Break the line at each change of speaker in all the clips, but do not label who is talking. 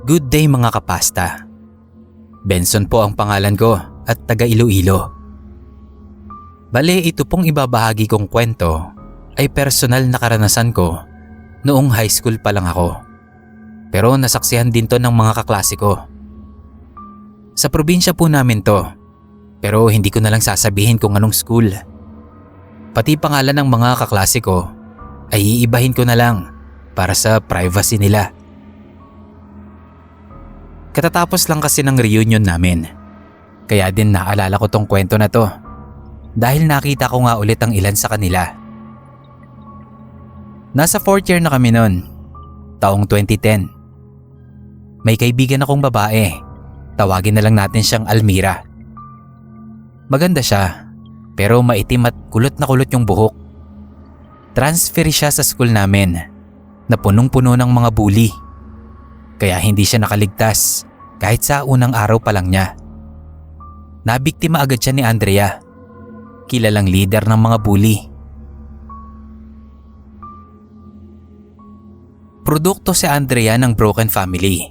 Good day mga kapasta. Benson po ang pangalan ko at taga Iloilo. Bale, ito pong ibabahagi kong kwento ay personal na karanasan ko noong high school pa lang ako. Pero nasaksihan din to ng mga kaklase ko. Sa probinsya po namin to, pero hindi ko na lang sasabihin kung anong school. Pati pangalan ng mga kaklase ko ay iibahin ko na lang para sa privacy nila. Katatapos lang kasi ng reunion namin, kaya din naalala ko tong kwento na to dahil nakita ko nga ulit ang ilan sa kanila. Nasa 4th year na kami noon, taong 2010. May kaibigan akong babae, tawagin na lang natin siyang Almira. Maganda siya, pero maitim at kulot na kulot yung buhok. Transfer siya sa school namin na punong-puno ng mga bully. Kaya hindi siya nakaligtas kahit sa unang araw pa lang niya. Nabiktima agad siya ni Andrea, kilalang leader ng mga bully. Produkto si Andrea ng broken family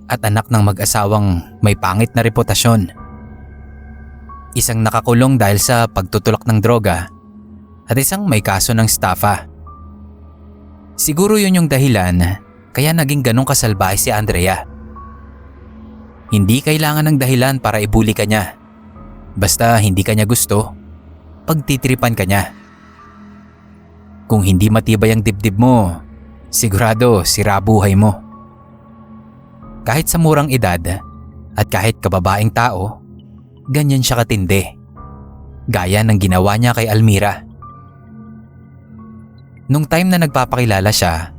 at anak ng mag-asawang may pangit na reputasyon. Isang nakakulong dahil sa pagtutulak ng droga at isang may kaso ng estafa. Siguro yun yung dahilan kaya naging ganong kasalbahe si Andrea. Hindi kailangan ng dahilan para ibuli ka niya. Basta hindi ka niya gusto, pagtitripan ka niya. Kung hindi matibay ang dibdib mo, sigurado sira buhay mo. Kahit sa murang edad at kahit kababaeng tao, ganyan siya katindi. Gaya ng ginawa niya kay Almira. Nung time na nagpapakilala siya,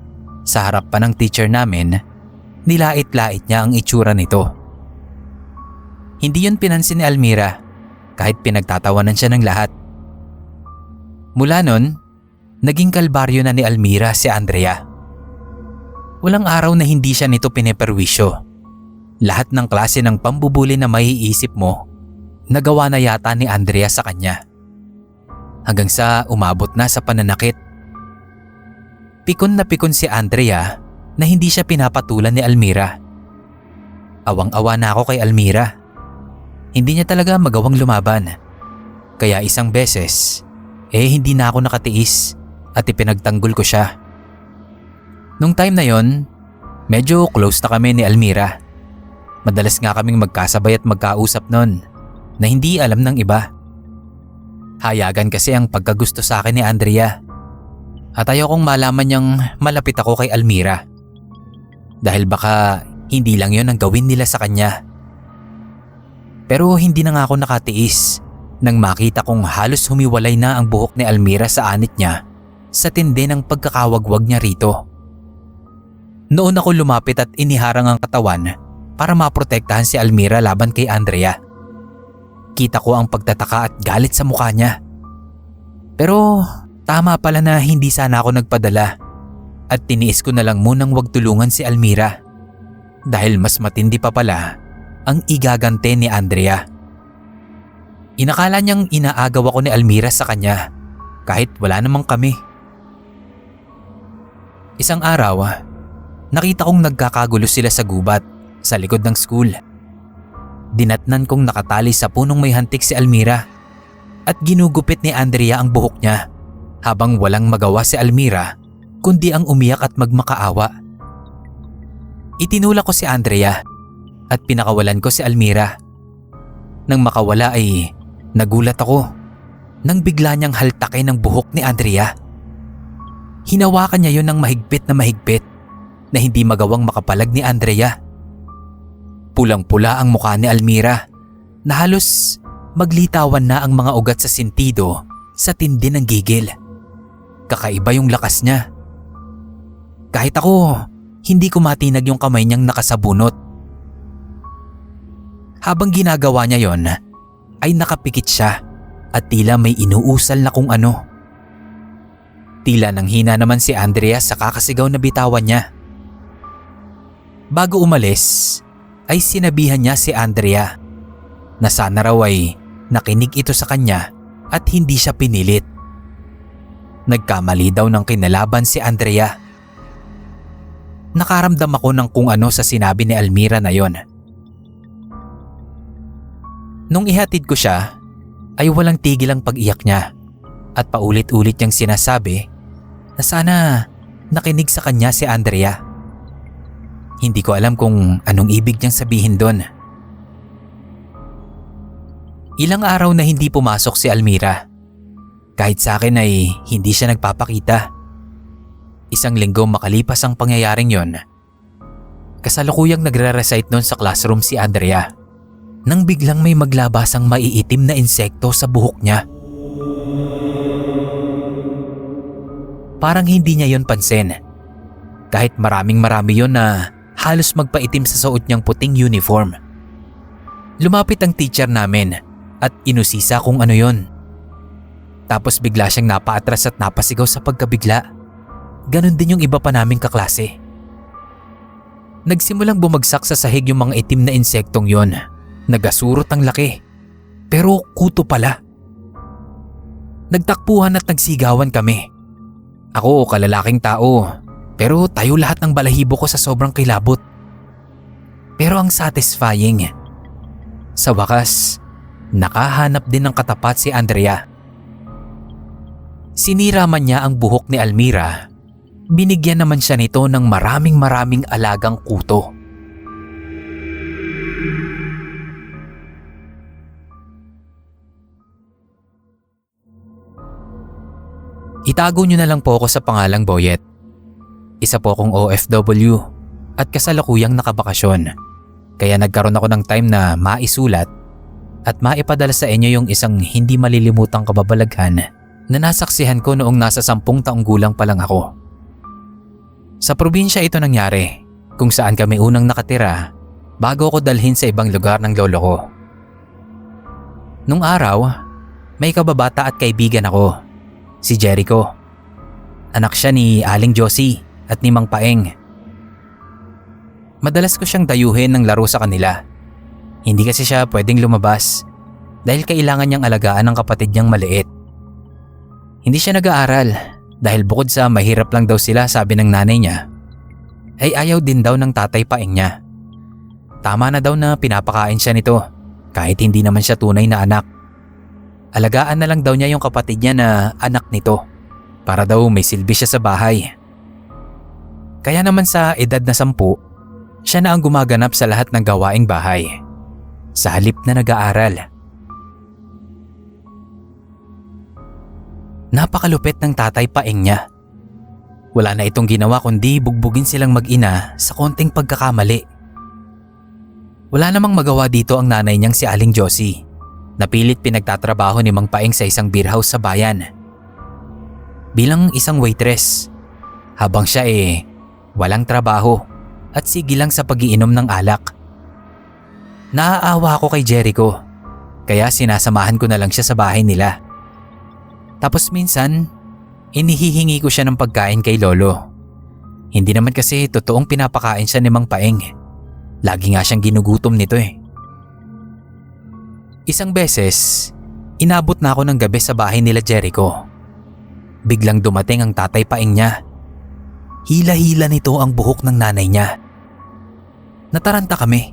sa harap pa ng teacher namin, nilait-lait niya ang itsura nito. Hindi yun pinansin ni Almira kahit pinagtatawanan siya ng lahat. Mula nun, naging kalbaryo na ni Almira si Andrea. Walang araw na hindi siya nito pineperwisyo. Lahat ng klase ng pambubuli na maiisip mo, nagawa na yata ni Andrea sa kanya. Hanggang sa umabot na sa pananakit. Pikon na pikon si Andrea na hindi siya pinapatulan ni Almira. Awang-awa na ako kay Almira. Hindi niya talaga magawang lumaban. Kaya isang beses, hindi na ako nakatiis at ipinagtanggol ko siya. Nung time na yon, medyo close na kami ni Almira. Madalas nga kaming magkasabay at magkausap nun na hindi alam ng iba. Hayagan kasi ang pagkagusto sa akin ni Andrea. At ayokong malaman niyang malapit ako kay Almira. Dahil baka hindi lang yon ang gawin nila sa kanya. Pero hindi na nga ako nakatiis nang makita kong halos humiwalay na ang buhok ni Almira sa anit niya sa tindi ng pagkakawagwag niya rito. Noon ako lumapit at iniharang ang katawan para maprotektahan si Almira laban kay Andrea. Kita ko ang pagtataka at galit sa mukha niya. Pero tama pala na hindi sana ako nagpadala at tiniis ko na lang munang wag tulungan si Almira dahil mas matindi pa pala ang igagante ni Andrea. Inakala niyang inaagaw ako ni Almira sa kanya kahit wala namang kami. Isang araw, nakita kong nagkakagulo sila sa gubat sa likod ng school. Dinatnan kong nakatali sa punong may hantik si Almira at ginugupit ni Andrea ang buhok niya. Habang walang magawa si Almira kundi ang umiyak at magmakaawa. Itinulak ko si Andrea at pinakawalan ko si Almira. Nang makawala ay nagulat ako nang bigla niyang haltakin ang buhok ni Andrea. Hinawakan niya yon ng mahigpit na hindi magawang makapalag ni Andrea. Pulang-pula ang mukha ni Almira na halos maglitawan na ang mga ugat sa sentido sa tindi ng gigil. Kakaiba yung lakas niya. Kahit ako, hindi ko matinag yung kamay niyang nakasabunot. Habang ginagawa niya yon, ay nakapikit siya at tila may inuusal na kung ano. Tila nang hina naman si Andrea sa kakasigaw na bitawan niya. Bago umalis, ay sinabihan niya si Andrea na sana raw ay nakinig ito sa kanya at hindi siya pinilit. Nagkamali daw ng kinalaban si Andrea. Nakaramdam ako ng kung ano sa sinabi ni Almira na yon. Nung ihatid ko siya, ay walang tigil ang pag-iyak niya at paulit-ulit niyang sinasabi na sana nakinig sa kanya si Andrea. Hindi ko alam kung anong ibig niyang sabihin doon. Ilang araw na hindi pumasok si Almira. Kahit sa akin ay hindi siya nagpapakita. Isang linggo makalipas ang pangyayaring yon. Kasalukuyang nagre-recite noon sa classroom si Andrea nang biglang may maglabasang maiitim na insekto sa buhok niya. Parang hindi niya yon pansin. Kahit marami yon na halos magpaitim sa suot niyang puting uniform. Lumapit ang teacher namin at inusisa kung ano yon. Tapos bigla siyang napaatras at napasigaw sa pagkabigla. Ganon din yung iba pa naming kaklase. Nagsimulang bumagsak sa sahig yung mga itim na insektong yon. Nagasurot ang laki. Pero kuto pala. Nagtakpuhan at nagsigawan kami. Ako kalalaking tao, pero tayo lahat ng balahibo ko sa sobrang kilabot. Pero ang satisfying, sa wakas, nakahanap din ng katapat si Andrea. Sinira man niya ang buhok ni Almira, binigyan naman siya nito ng maraming alagang kuto. Itago niyo na lang po ako sa pangalang Boyet. Isa po akong OFW at kasalukuyang nakabakasyon. Kaya nagkaroon ako ng time na maisulat at maipadala sa inyo yung isang hindi malilimutang kababalaghan na nasaksihan ko noong nasa 10 taong gulang pa lang ako. Sa probinsya ito nangyari, kung saan kami unang nakatira bago ako dalhin sa ibang lugar ng lolo ko. Nung araw, may kababata at kaibigan ako. Si Jericho. Anak siya ni Aling Josie at ni Mang Paeng. Madalas ko siyang dayuhin ng laro sa kanila. Hindi kasi siya pwedeng lumabas dahil kailangan niyang alagaan ng kapatid niyang maliit. Hindi siya nag-aaral dahil bukod sa mahirap lang daw sila sabi ng nanay niya, ay ayaw din daw ng tatay Paeng niya. Tama na daw na pinapakain siya nito kahit hindi naman siya tunay na anak. Alagaan na lang daw niya yung kapatid niya na anak nito para daw may silbi siya sa bahay. Kaya naman sa edad na 10, siya na ang gumaganap sa lahat ng gawaing bahay sa halip na nag-aaral. Napakalupit ng tatay Paeng niya. Wala na itong ginawa kundi bugbugin silang mag-ina sa konting pagkakamali. Wala namang magawa dito ang nanay niyang si Aling Josie. Napilit pinagtatrabaho ni Mang Paeng sa isang beer house sa bayan. Bilang isang waitress, habang siya walang trabaho at sige lang sa pag-iinom ng alak. Naaawa ako kay Jericho, kaya sinasamahan ko na lang siya sa bahay nila. Tapos minsan, inihihingi ko siya ng pagkain kay lolo. Hindi naman kasi totoong pinapakain siya ni Mang Paeng. Lagi nga siyang ginugutom nito . Isang beses, inabot na ako ng gabi sa bahay nila Jericho. Biglang dumating ang tatay Paeng niya. Hila-hila nito ang buhok ng nanay niya. Nataranta kami.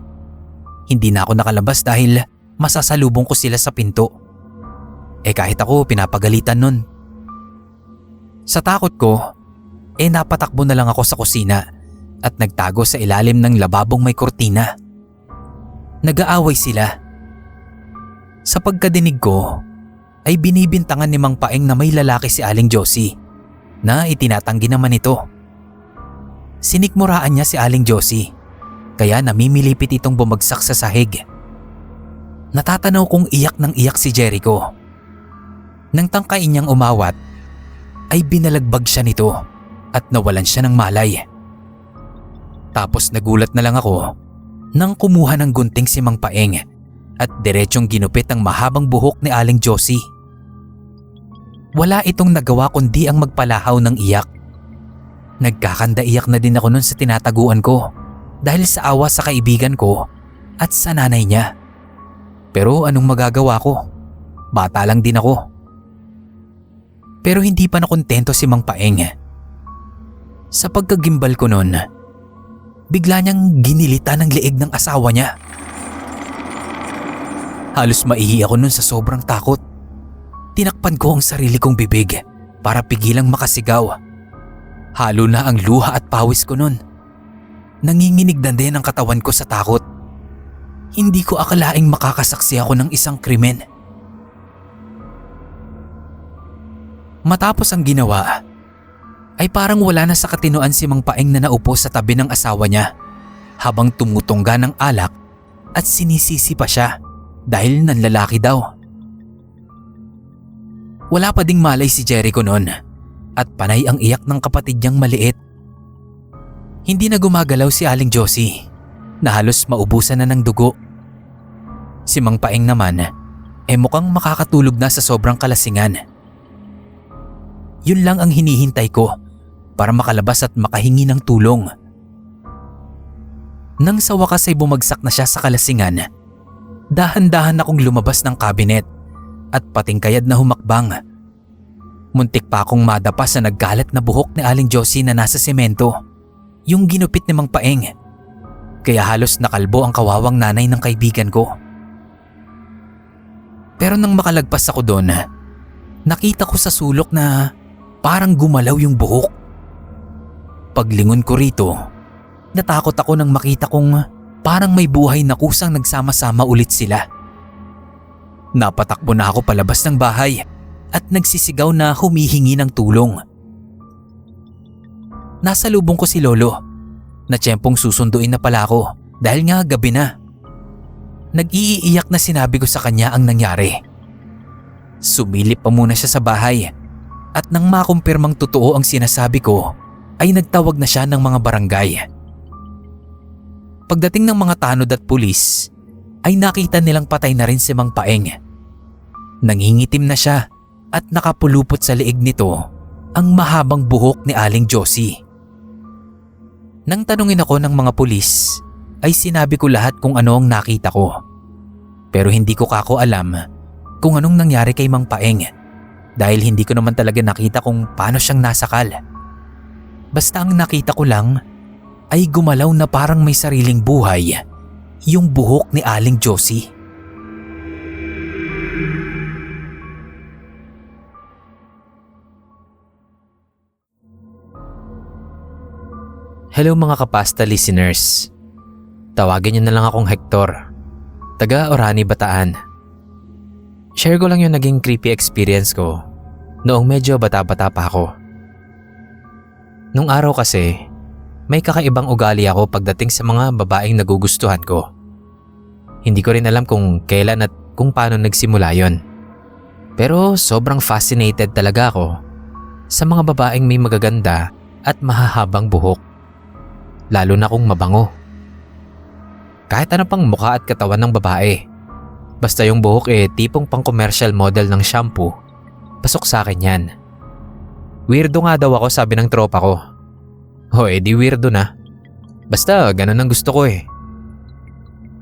Hindi na ako nakalabas dahil masasalubong ko sila sa pinto. Kahit ako pinapagalitan nun. Sa takot ko, napatakbo na lang ako sa kusina at nagtago sa ilalim ng lababong may kurtina. Nag-aaway sila. Sa pagkadinig ko, ay binibintangan ni Mang Paeng na may lalaki si Aling Josie na itinatanggi naman ito. Sinikmuraan niya si Aling Josie kaya namimilipit itong bumagsak sa sahig. Natatanaw kong iyak ng iyak si Jericho. Nang tangkain niyang umawat, ay binalagbag siya nito at nawalan siya ng malay. Tapos nagulat na lang ako nang kumuha ng gunting si Mang Paeng at diretsyong ginupit ang mahabang buhok ni Aling Josie. Wala itong nagawa kundi ang magpalahaw ng iyak. Nagkakanda-iyak na din ako nun sa tinataguan ko dahil sa awa sa kaibigan ko at sa nanay niya. Pero anong magagawa ko? Bata lang din ako. Pero hindi pa nakontento si Mang Paeng. Sa pagkagimbal ko nun, bigla niyang ginilitan ng leeg ng asawa niya. Halos maihi ako nun sa sobrang takot. Tinakpan ko ang sarili kong bibig para pigilang makasigaw. Halo na ang luha at pawis ko nun. Nanginginig na din ang katawan ko sa takot. Hindi ko akalaing makakasaksi ako ng isang krimen. Matapos ang ginawa, ay parang wala na sa katinoan si Mang Paeng na naupo sa tabi ng asawa niya habang tumutungga ng alak at sinisisi pa siya dahil nanlalaki daw. Wala pa ding malay si Jericho noon at panay ang iyak ng kapatid niyang maliit. Hindi na gumagalaw si Aling Josie na halos maubusan na ng dugo. Si Mang Paeng naman mukhang makakatulog na sa sobrang kalasingan. Yun lang ang hinihintay ko para makalabas at makahingi ng tulong. Nang sa wakas ay bumagsak na siya sa kalasingan, dahan-dahan akong lumabas ng kabinet at patingkayad na humakbang. Muntik pa akong madapa sa naggalat na buhok ni Aling Josie na nasa semento, yung ginupit ni Mang Paeng. Kaya halos nakalbo ang kawawang nanay ng kaibigan ko. Pero nang makalagpas ako doon, nakita ko sa sulok na parang gumalaw yung buhok. Paglingon ko rito, natakot ako nang makita kong parang may buhay na kusang nagsama-sama ulit sila. Napatakbo na ako palabas ng bahay at nagsisigaw na humihingi ng tulong. Nasa lubong ko si Lolo na tiyempong susunduin na pala ako dahil nga gabi na. Nag-iiyak na sinabi ko sa kanya ang nangyari. Sumilip pa muna siya sa bahay at nang makumpirmang totoo ang sinasabi ko, ay nagtawag na siya ng mga barangay. Pagdating ng mga tanod at pulis, ay nakita nilang patay na rin si Mang Paeng. Nangingitim na siya at nakapulupot sa leeg nito ang mahabang buhok ni Aling Josie. Nang tanungin ako ng mga pulis, ay sinabi ko lahat kung ano ang nakita ko. Pero hindi ko kako alam kung anong nangyari kay Mang Paeng dahil hindi ko naman talaga nakita kung paano siyang nasakal. Basta ang nakita ko lang ay gumalaw na parang may sariling buhay yung buhok ni Aling Josie. Hello mga kapasta listeners. Tawagin niyo na lang akong Hector, taga Orani, Bataan. Share ko lang yung naging creepy experience ko noong medyo bata-bata pa ako. Nung araw kasi, may kakaibang ugali ako pagdating sa mga babaeng nagugustuhan ko. Hindi ko rin alam kung kailan at kung paano nagsimula yon. Pero sobrang fascinated talaga ako sa mga babaeng may magaganda at mahahabang buhok. Lalo na kung mabango. Kahit ano pang mukha at katawan ng babae. Basta yung buhok tipong pang commercial model ng shampoo, pasok sa akin yan. Weirdo nga daw ako, sabi ng tropa ko. Di weirdo na. Basta ganun ang gusto ko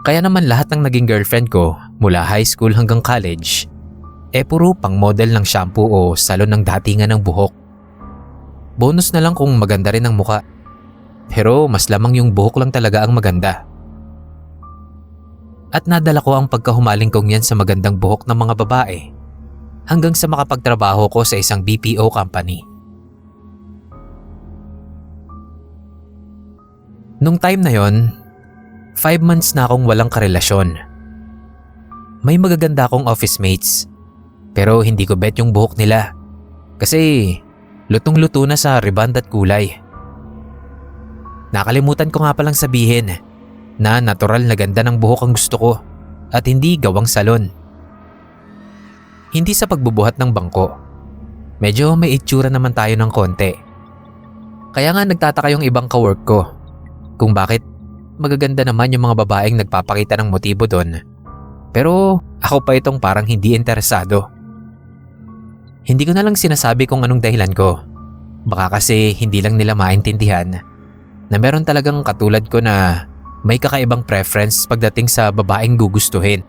Kaya naman lahat ng naging girlfriend ko mula high school hanggang college, puro pang model ng shampoo o salon ng datingan ng buhok. Bonus na lang kung maganda rin ang muka. Pero mas lamang yung buhok lang talaga ang maganda. At nadala ko ang pagkahumaling kong yan sa magandang buhok ng mga babae hanggang sa makapagtrabaho ko sa isang BPO company. Nung time na yon, 5 months na akong walang karelasyon. May magaganda akong office mates, pero hindi ko bet yung buhok nila kasi lutong-luto na sa reband at kulay. Nakalimutan ko nga palang sabihin na natural na ganda ng buhok ang gusto ko at hindi gawang salon. Hindi sa pagbubuhat ng bangko. Medyo may itsura naman tayo ng konti. Kaya nga nagtataka yung ibang kawork ko kung bakit magaganda naman yung mga babaeng nagpapakita ng motibo doon. Pero ako pa itong parang hindi interesado. Hindi ko na lang sinasabi kung anong dahilan ko. Baka kasi hindi lang nila maintindihan na meron talagang katulad ko na may kakaibang preference pagdating sa babaeng gugustuhin.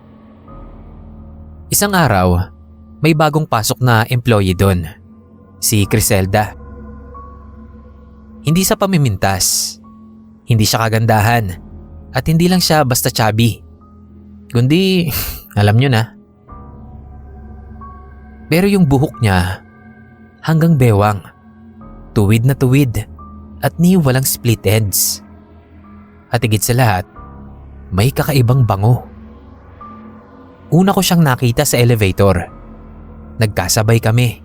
Isang araw, may bagong pasok na employee doon, si Criselda. Hindi sa pamimintas, Hindi siya kagandahan at hindi lang siya basta chubby. Kundi, alam nyo na. Pero yung buhok niya hanggang bewang, tuwid na tuwid at ni walang split ends. At higit sa lahat, may kakaibang bango. Una ko siyang nakita sa elevator. Nagkasabay kami.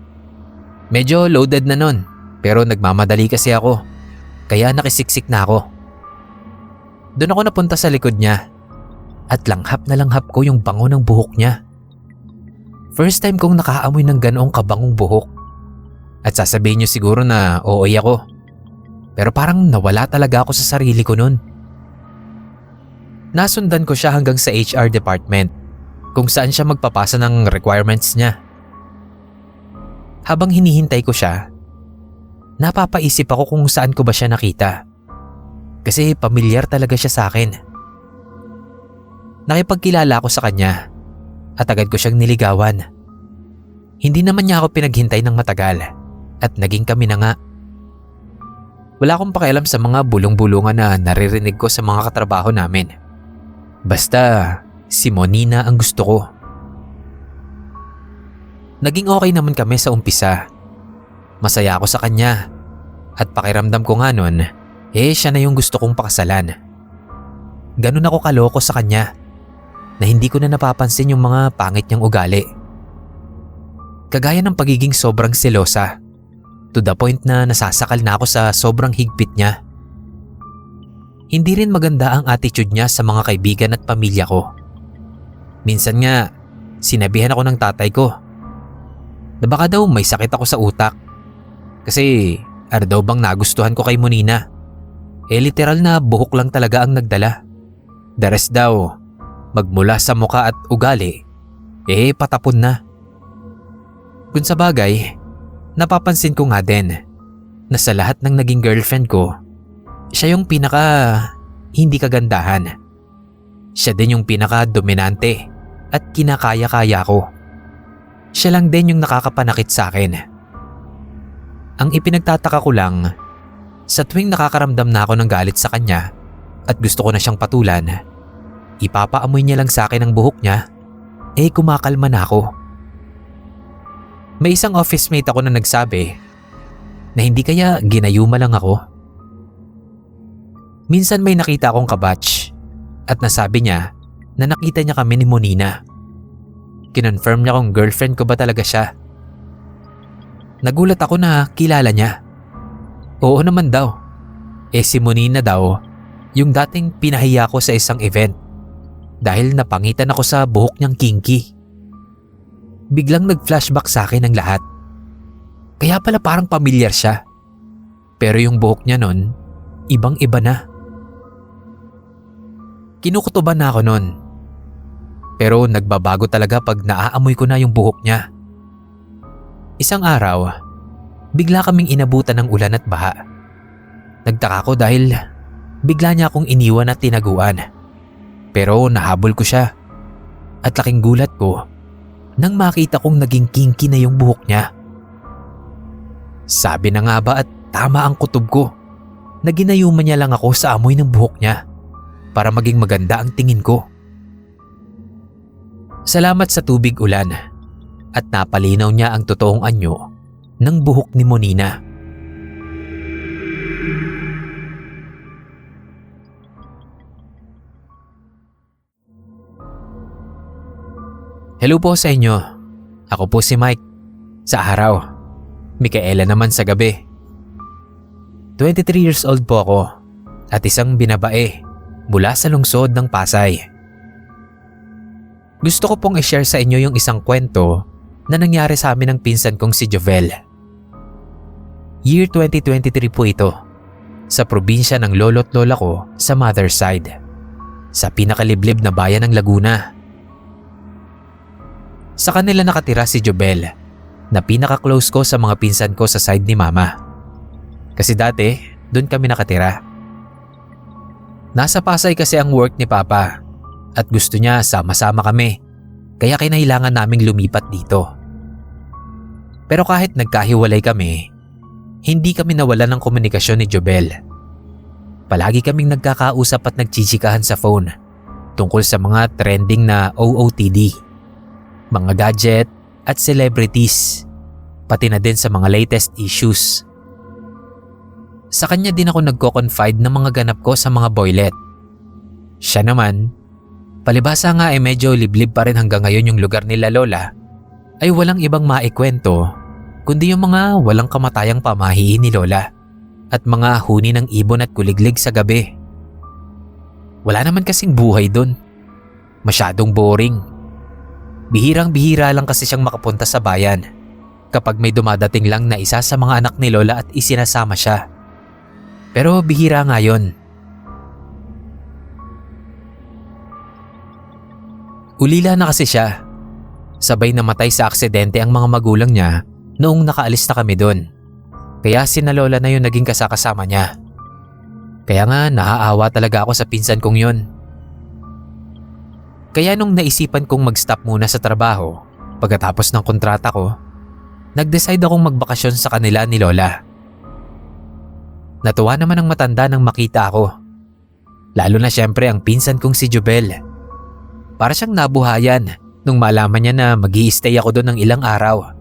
Medyo loaded na nun, pero nagmamadali kasi ako, kaya nakisiksik na ako. Doon ako napunta sa likod niya at langhap na langhap ko yung bango ng buhok niya. First time kong nakaamoy ng ganoong kabangong buhok. At sasabihin niyo siguro na ooy ako, pero parang nawala talaga ako sa sarili ko nun. Nasundan ko siya hanggang sa HR department kung saan siya magpapasa ng requirements niya. Habang hinihintay ko siya, napapaisip ako kung saan ko ba siya nakita. Kasi pamilyar talaga siya sa akin. Nakipagkilala ako sa kanya at agad ko siyang niligawan. Hindi naman niya ako pinaghintay ng matagal at naging kami na nga. Wala akong pakialam sa mga bulong-bulungan na naririnig ko sa mga katrabaho namin. Basta si Monina ang gusto ko. Naging okay naman kami sa umpisa. Masaya ako sa kanya at pakiramdam ko nga nun, siya na yung gusto kong pakasalan. Ganun ako kaloko sa kanya na hindi ko na napapansin yung mga pangit niyang ugali. Kagaya ng pagiging sobrang selosa, to the point na nasasakal na ako sa sobrang higpit niya. Hindi rin maganda ang attitude niya sa mga kaibigan at pamilya ko. Minsan nga, sinabihan ako ng tatay ko na baka daw may sakit ako sa utak. Kasi ano daw bang nagustuhan ko kay Monina? Literal na buhok lang talaga ang nagdala. The rest daw, magmula sa muka at ugali, patapon na. Kung sa bagay, napapansin ko nga din na sa lahat ng naging girlfriend ko, siya yung pinaka hindi kagandahan. Siya din yung pinaka dominante at kinakaya-kaya ko. Siya lang din yung nakakapanakit sa akin. Ang ipinagtataka ko lang, sa tuwing nakakaramdam na ako ng galit sa kanya at gusto ko na siyang patulan, ipapaamoy niya lang sa akin ang buhok niya, kumakalma na ako. May isang office mate ako na nagsabi na hindi kaya ginayuma lang ako. Minsan may nakita akong kabatch at nasabi niya na nakita niya kami ni Monina. Kinonfirm niya kung girlfriend ko ba talaga siya. Nagulat ako na kilala niya. Oo naman daw. Si Monina daw yung dating pinahiya ko sa isang event dahil napangitan ako sa buhok niyang kinky. Biglang nag-flashback sa akin ang lahat. Kaya pala parang pamilyar siya. Pero yung buhok niya nun, ibang-iba na. Kinukutuban na ako nun. Pero nagbabago talaga pag naaamoy ko na yung buhok niya. Isang araw, bigla kaming inabutan ng ulan at baha. Nagtaka ko dahil bigla niya akong iniwan at tinaguan. Pero nahabol ko siya. At laking gulat ko nang makita kong naging kinky na yung buhok niya. Sabi na nga ba at tama ang kutob ko na ginayuman niya lang ako sa amoy ng buhok niya para maging maganda ang tingin ko. Salamat sa tubig ulan at napalinaw niya ang totoong anyo ng buhok ni Monina. Hello po sa inyo. Ako po si Mike sa araw. Micaela naman sa gabi. 23 years old po ako at isang binabae mula sa lungsod ng Pasay. Gusto ko pong i-share sa inyo yung isang kwento na nangyari sa amin ng pinsan kong si Jovel. Year 2023 po ito, sa probinsya ng lolo't lola ko sa mother side, sa pinakaliblib na bayan ng Laguna. Sa kanila nakatira si Jovel, na pinaka-close ko sa mga pinsan ko sa side ni mama. Kasi dati, doon kami nakatira. Nasa Pasay kasi ang work ni Papa at gusto niya sama-sama kami, kaya kinailangan naming lumipat dito. Pero kahit nagkahiwalay kami, hindi kami nawalan ng komunikasyon ni Jovel. Palagi kaming nagkakausap at nagchichikahan sa phone tungkol sa mga trending na OOTD, mga gadget at celebrities, pati na din sa mga latest issues. Sa kanya din ako nagko-confide ng mga ganap ko sa mga boylet. Siya naman, palibhasa nga ay medyo liblib pa rin hanggang ngayon yung lugar nila lola, ay walang ibang maikwento kundi yung mga walang kamatayang pamahiin ni lola at mga huni ng ibon at kuliglig sa gabi. Wala naman kasing buhay dun. Masyadong boring. Bihirang-bihira lang kasi siyang makapunta sa bayan kapag may dumadating lang na isa sa mga anak ni lola at isinasama siya. Pero bihira nga yun. Ulila na kasi siya. Sabay namatay sa aksidente ang mga magulang niya noong nakaalis na kami doon. Kaya sina lola na yun naging kasakasama niya. Kaya nga naaawa talaga ako sa pinsan kong yun. Kaya nung naisipan kong mag-stop muna sa trabaho pagkatapos ng kontrata ko, nag-decide akong magbakasyon sa kanila ni lola. Natuwa naman ang matanda nang makita ako. Lalo na syempre ang pinsan kong si Jubel. Para siyang nabuhayan nung malaman niya na mag-i-stay ako doon ng ilang araw.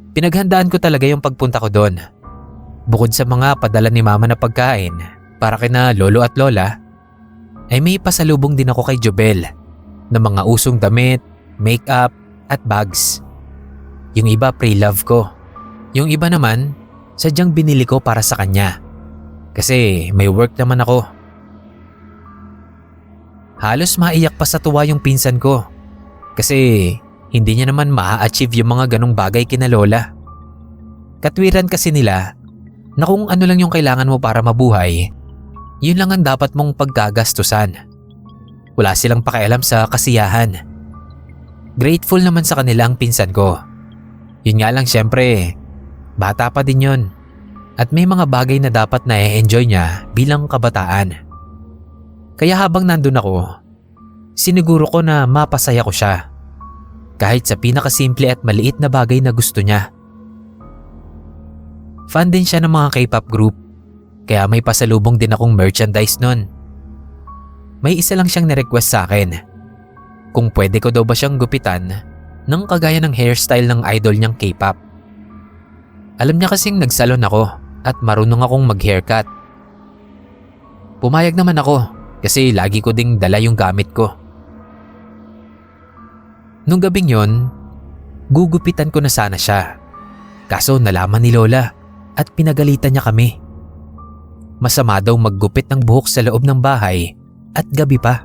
Pinaghandaan ko talaga yung pagpunta ko doon. Bukod sa mga padala ni mama na pagkain para kina lolo at lola, ay may pasalubong din ako kay Jubel na mga usong damit, makeup at bags. Yung iba pre-love ko. Yung iba naman, sadyang binili ko para sa kanya. Kasi may work naman ako. Halos maiyak pa sa tuwa yung pinsan ko. Kasi hindi niya naman maa-achieve yung mga ganong bagay kina lola. Katwiran kasi nila na kung ano lang yung kailangan mo para mabuhay, yun lang ang dapat mong paggagastusan. Wala silang pakialam sa kasiyahan. Grateful naman sa kanila ang pinsan ko. Yun nga lang syempre, bata pa din yun. At may mga bagay na dapat na i-enjoy niya bilang kabataan. Kaya habang nandun ako, siniguro ko na mapasaya ko siya. Kahit sa pinakasimple at maliit na bagay na gusto niya. Fan din siya ng mga K-pop group, kaya may pasalubong din akong merchandise nun. May isa lang siyang nirequest sa akin. Kung pwede ko daw ba siyang gupitan ng kagaya ng hairstyle ng idol niyang K-pop. Alam niya kasing nagsalon ako at marunong akong mag-haircut. Pumayag naman ako kasi lagi ko ding dala yung gamit ko. Nung gabing yon, gugupitan ko na sana siya. Kaso nalaman ni lola at pinagalitan niya kami. Masama daw maggupit ng buhok sa loob ng bahay at gabi pa.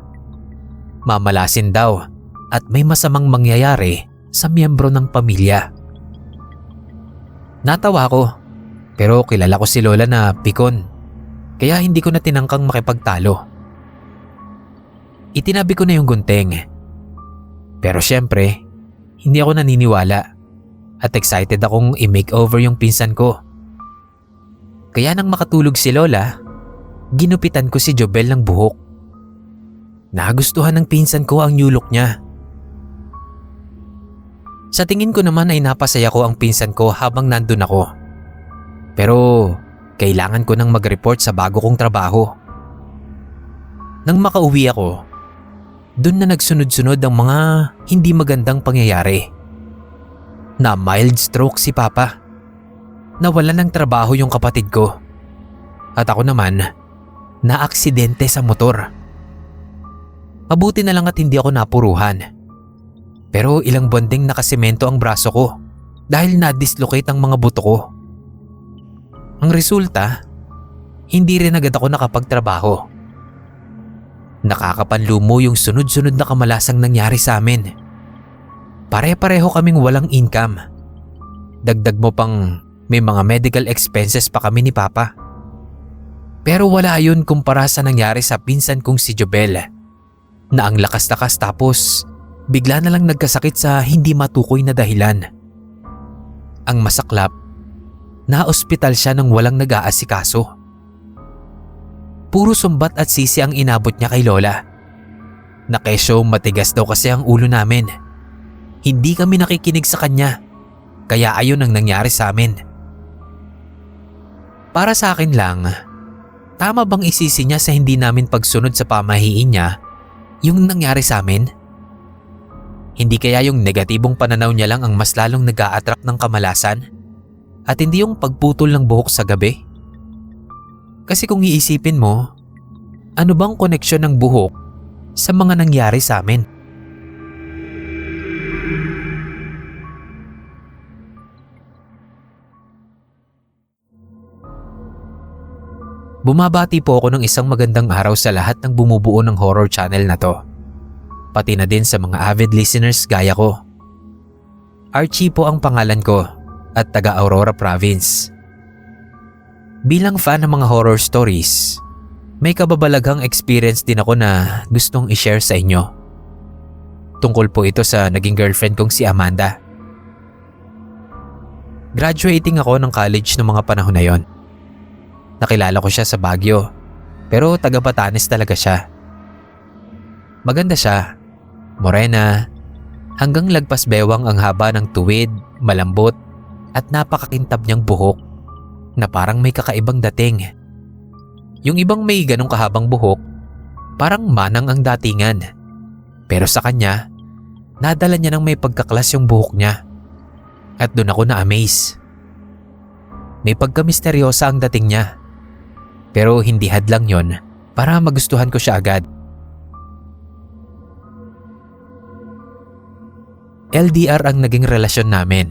Mamalasin daw at may masamang mangyayari sa miyembro ng pamilya. Natawa ko pero kilala ko si lola na pikon kaya hindi ko na tinangkang makipagtalo. Itinabi ko na yung gunting. Pero syempre, hindi ako naniniwala at excited akong i-makeover yung pinsan ko. Kaya nang makatulog si lola, ginupitan ko si Jobel ng buhok. Nagustuhan ng pinsan ko ang new look niya. Sa tingin ko naman ay napasaya ko ang pinsan ko habang nandun ako. Pero kailangan ko nang mag-report sa bago kong trabaho. Nang makauwi ako, doon na nagsunod-sunod ang mga hindi magandang pangyayari. Na mild stroke si Papa. Nawalan ng trabaho yung kapatid ko. At ako naman, na-aksidente sa motor. Mabuti na lang at hindi ako napuruhan. Pero ilang buwan ding nakasemento ang braso ko dahil na-dislocate ang mga buto ko. Ang resulta, hindi rin agad ako nakapagtrabaho. Nakakapanlumo yung sunod-sunod na kamalasang nangyari sa amin. Pare-pareho kaming walang income. Dagdag mo pang may mga medical expenses pa kami ni Papa. Pero wala yun kumpara sa nangyari sa pinsan kong si Jobel na ang lakas-lakas tapos bigla na lang nagkasakit sa hindi matukoy na dahilan. Ang masaklap, na-ospital siya nang walang nag-aasikaso. Puro sumbat at sisi ang inabot niya kay lola. Na kesyo matigas daw kasi ang ulo namin. Hindi kami nakikinig sa kanya, kaya ayun ang nangyari sa amin. Para sa akin lang, Tama bang isisi niya sa hindi namin pagsunod sa pamahiin niya yung nangyari sa amin? Hindi kaya yung negatibong pananaw niya lang ang mas lalong nag-a-attract ng kamalasan? At hindi yung pagputol ng buhok sa gabi? Kasi kung iisipin mo, ano bang koneksyon ng buhok sa mga nangyari sa amin? Bumabati po ako ng isang magandang araw sa lahat ng bumubuo ng horror channel na to. Pati na din sa mga avid listeners gaya ko. Archie po ang pangalan ko at taga Aurora Province. Bilang fan ng mga horror stories, may kababalaghang experience din ako na gustong i-share sa inyo. Tungkol po ito sa naging girlfriend kong si Amanda. Graduating ako ng college noong mga panahon na yon. Nakilala ko siya sa Baguio, pero taga Batanes talaga siya. Maganda siya, morena, hanggang lagpas bewang ang haba ng tuwid, malambot at napakakintab niyang buhok na parang may kakaibang dating. Yung ibang may ganong kahabang buhok, parang manang ang datingan. Pero sa kanya, nadala niya ng may pagkaklas yung buhok niya. At doon ako na-amaze. May pagka-misteryosa ang dating niya. Pero hindi hadlang yon para magustuhan ko siya agad. LDR ang naging relasyon namin.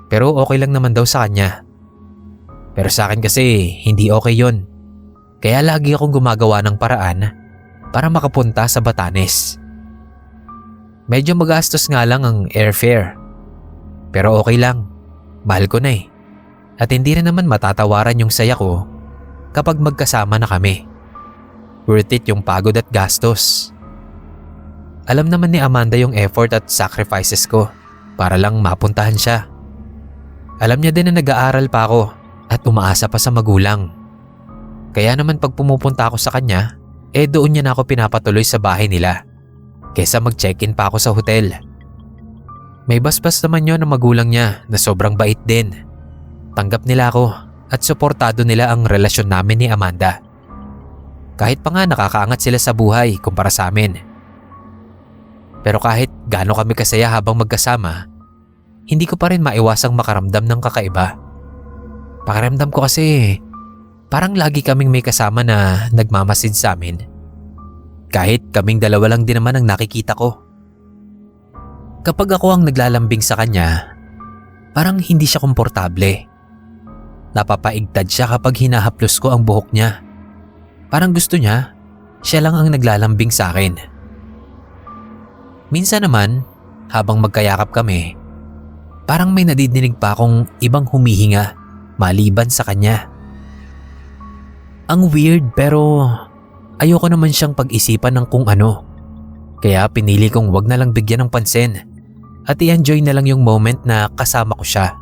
Pero okay lang naman daw sa kanya. Pero sa akin kasi hindi okay yon. Kaya lagi akong gumagawa ng paraan para makapunta sa Batanes. Medyo magastos nga lang ang airfare. Pero okay lang, mahal ko na eh. At hindi rin naman matatawaran yung saya ko kapag magkasama na kami. Worth it yung pagod at gastos. Alam naman ni Amanda yung effort at sacrifices ko para lang mapuntahan siya. Alam niya din na nag-aaral pa ako at umaasa pa sa magulang. Kaya naman pag pumupunta ako sa kanya, doon niya na ako pinapatuloy sa bahay nila kesa mag-check-in pa ako sa hotel. May basbas naman yun ng magulang niya na sobrang bait din. Tanggap nila ako at suportado nila ang relasyon namin ni Amanda. Kahit pa nga nakakaangat sila sa buhay kumpara sa amin. Pero kahit gaano kami kasaya habang magkasama, hindi ko pa rin maiwasang makaramdam ng kakaiba. Pakiramdam ko kasi parang lagi kaming may kasama na nagmamasid sa amin. Kahit kaming dalawa lang din naman ang nakikita ko. Kapag ako ang naglalambing sa kanya, parang hindi siya komportable. Napapaigtad siya kapag hinahaplos ko ang buhok niya. Parang gusto niya, siya lang ang naglalambing sa akin. Minsan naman, habang magkayakap kami, parang may nadidinig pa akong ibang humihinga maliban sa kanya. Ang weird pero ayoko naman siyang pag-isipan ng kung ano. Kaya pinili kong wag na lang bigyan ng pansin at i-enjoy na lang yung moment na kasama ko siya.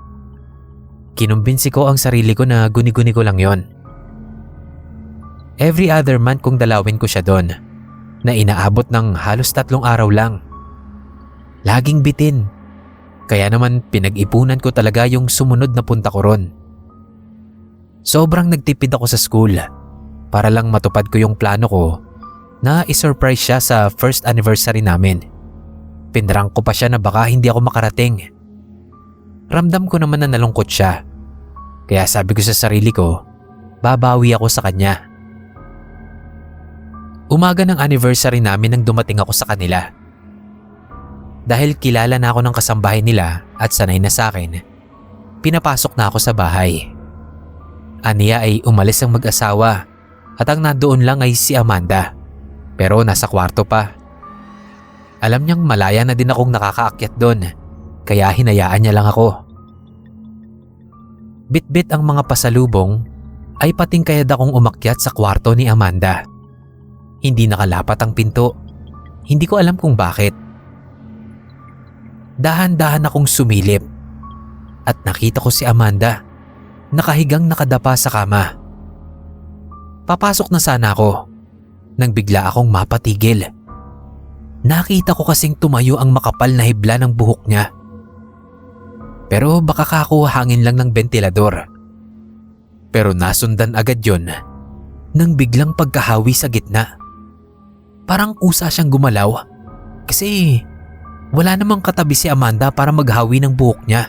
Kinumbinsi ko ang sarili ko na guni-guni ko lang yon. Every other month kong dalawin ko siya doon na inaabot ng halos 3 araw lang. Laging bitin. Kaya naman pinag-ipunan ko talaga yung sumunod na punta ko ron. Sobrang nagtipid ako sa school para lang matupad ko yung plano ko na isurprise siya sa first anniversary namin. Pinrang ko pa siya na baka hindi ako makarating. Ramdam ko naman na nalungkot siya. Kaya sabi ko sa sarili ko, babawi ako sa kanya. Umaga ng anniversary namin nang dumating ako sa kanila. Dahil kilala na ako ng kasambahay nila at sanay na sa akin, pinapasok na ako sa bahay. Aniya ay umalis ang mag-asawa at ang nandoon lang ay si Amanda. Pero nasa kwarto pa. Alam niyang malaya na din akong nakakaakyat doon, kaya hinayaan niya lang ako. Bit-bit ang mga pasalubong ay patingkayad akong umakyat sa kwarto ni Amanda. Hindi nakalapat ang pinto. Hindi ko alam kung bakit. Dahan-dahan akong sumilip at nakita ko si Amanda nakahigang nakadapa sa kama. Papasok na sana ako nang bigla akong mapatigil. Nakita ko kasing tumayo ang makapal na hibla ng buhok niya. Pero baka kakuha hangin lang ng bentilador. Pero nasundan agad yon
nang biglang pagkahawi sa gitna. Parang kusa siyang gumalaw kasi wala namang katabi si Amanda para maghawi ng buhok niya.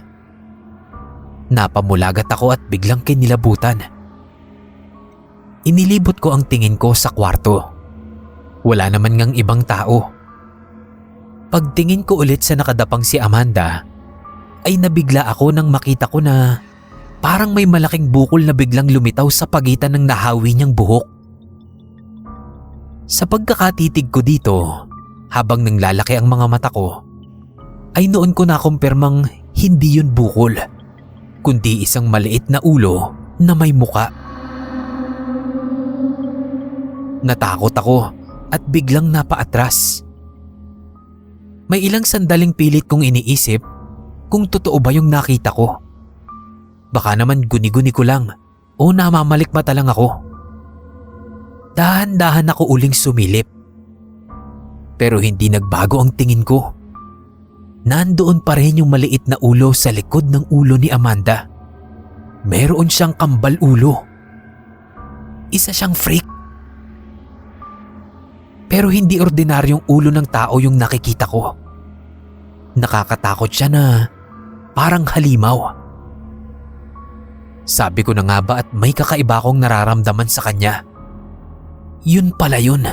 Napamulagat ako at biglang kinilabutan. Inilibot ko ang tingin ko sa kwarto. Wala naman ngang ibang tao. Pagtingin ko ulit sa nakadapang si Amanda, ay nabigla ako nang makita ko na parang may malaking bukol na biglang lumitaw sa pagitan ng nahawi niyang buhok. Sa pagkakatitig ko dito, habang nanglalaki ang mga mata ko, ay noon ko nakumpirmang hindi yun bukol, kundi isang maliit na ulo na may muka. Natakot ako at biglang napaatras. May ilang sandaling pilit kong iniisip kung totoo ba yung nakita ko. Baka naman guni-guni ko lang o namamalikmata lang ako. Dahan-dahan ako uling sumilip. Pero hindi nagbago ang tingin ko. Nandoon pa rin yung maliit na ulo sa likod ng ulo ni Amanda. Meron siyang kambal ulo. Isa siyang freak. Pero hindi ordinaryong ulo ng tao yung nakikita ko. Nakakatakot siya na parang halimaw. Sabi ko na nga ba at may kakaiba akong nararamdaman sa kanya. Yun pala yun.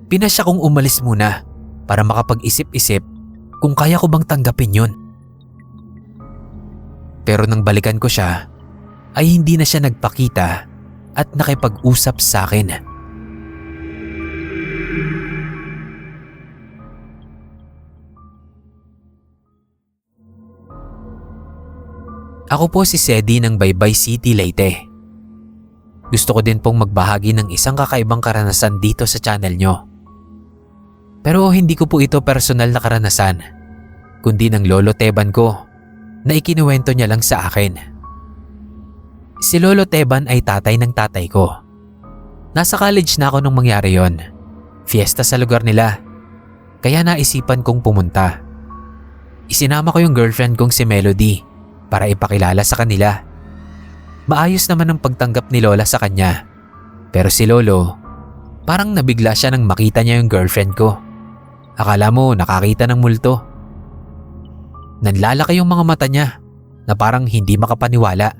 Pinasya kong umalis muna para makapag-isip-isip kung kaya ko bang tanggapin yun. Pero nang balikan ko siya, ay hindi na siya nagpakita at nakipag-usap sa akin. Ako po si Sedi ng Baybay City, Leyte. Gusto ko din pong magbahagi ng isang kakaibang karanasan dito sa channel nyo. Pero hindi ko po ito personal na karanasan, kundi ng lolo Teban ko na ikinuwento niya lang sa akin. Si Lolo Teban ay tatay ng tatay ko. Nasa college na ako nung mangyari yon. Fiesta sa lugar nila, kaya naisipan kong pumunta. Isinama ko yung girlfriend kong si Melody para ipakilala sa kanila. Maayos naman ang pagtanggap ni Lola sa kanya. Pero si Lolo, parang nabigla siya nang makita niya yung girlfriend ko. Akala mo nakakita ng multo. Nanlalaki yung mga mata niya na parang hindi makapaniwala.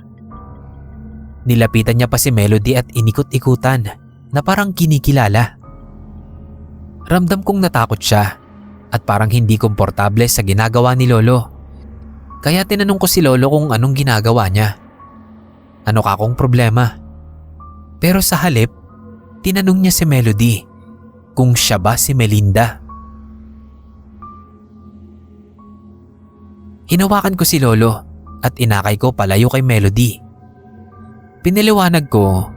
Nilapitan niya pa si Melody at inikot-ikutan na parang kinikilala. Ramdam kong natakot siya at parang hindi komportable sa ginagawa ni Lolo. Kaya tinanong ko si Lolo kung anong ginagawa niya. Ano ka kong problema? Pero sa halip, tinanong niya si Melody kung siya ba si Melinda. Hinawakan ko si Lolo at inakay ko palayo kay Melody. Pinaliwanag ko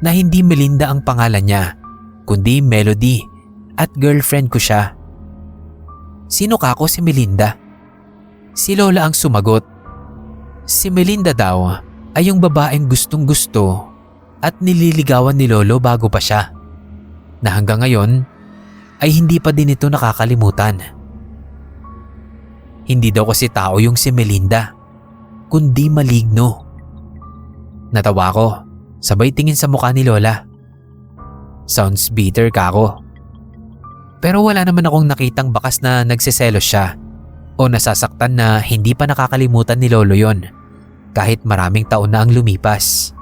na hindi Melinda ang pangalan niya, kundi Melody at girlfriend ko siya. Sino ka ako si Melinda? Si Lola ang sumagot. Si Melinda daw ay yung babaeng gustong gusto at nililigawan ni Lolo bago pa siya, na hanggang ngayon ay hindi pa din ito nakakalimutan. Hindi daw kasi tao yung si Melinda, kundi maligno. Natawa ko, sabay tingin sa mukha ni Lola. Sounds bitter ka ako. Pero wala naman akong nakitang bakas na nagseselos siya o nasasaktan na hindi pa nakakalimutan ni Lolo yon. Kahit maraming taon na ang lumipas.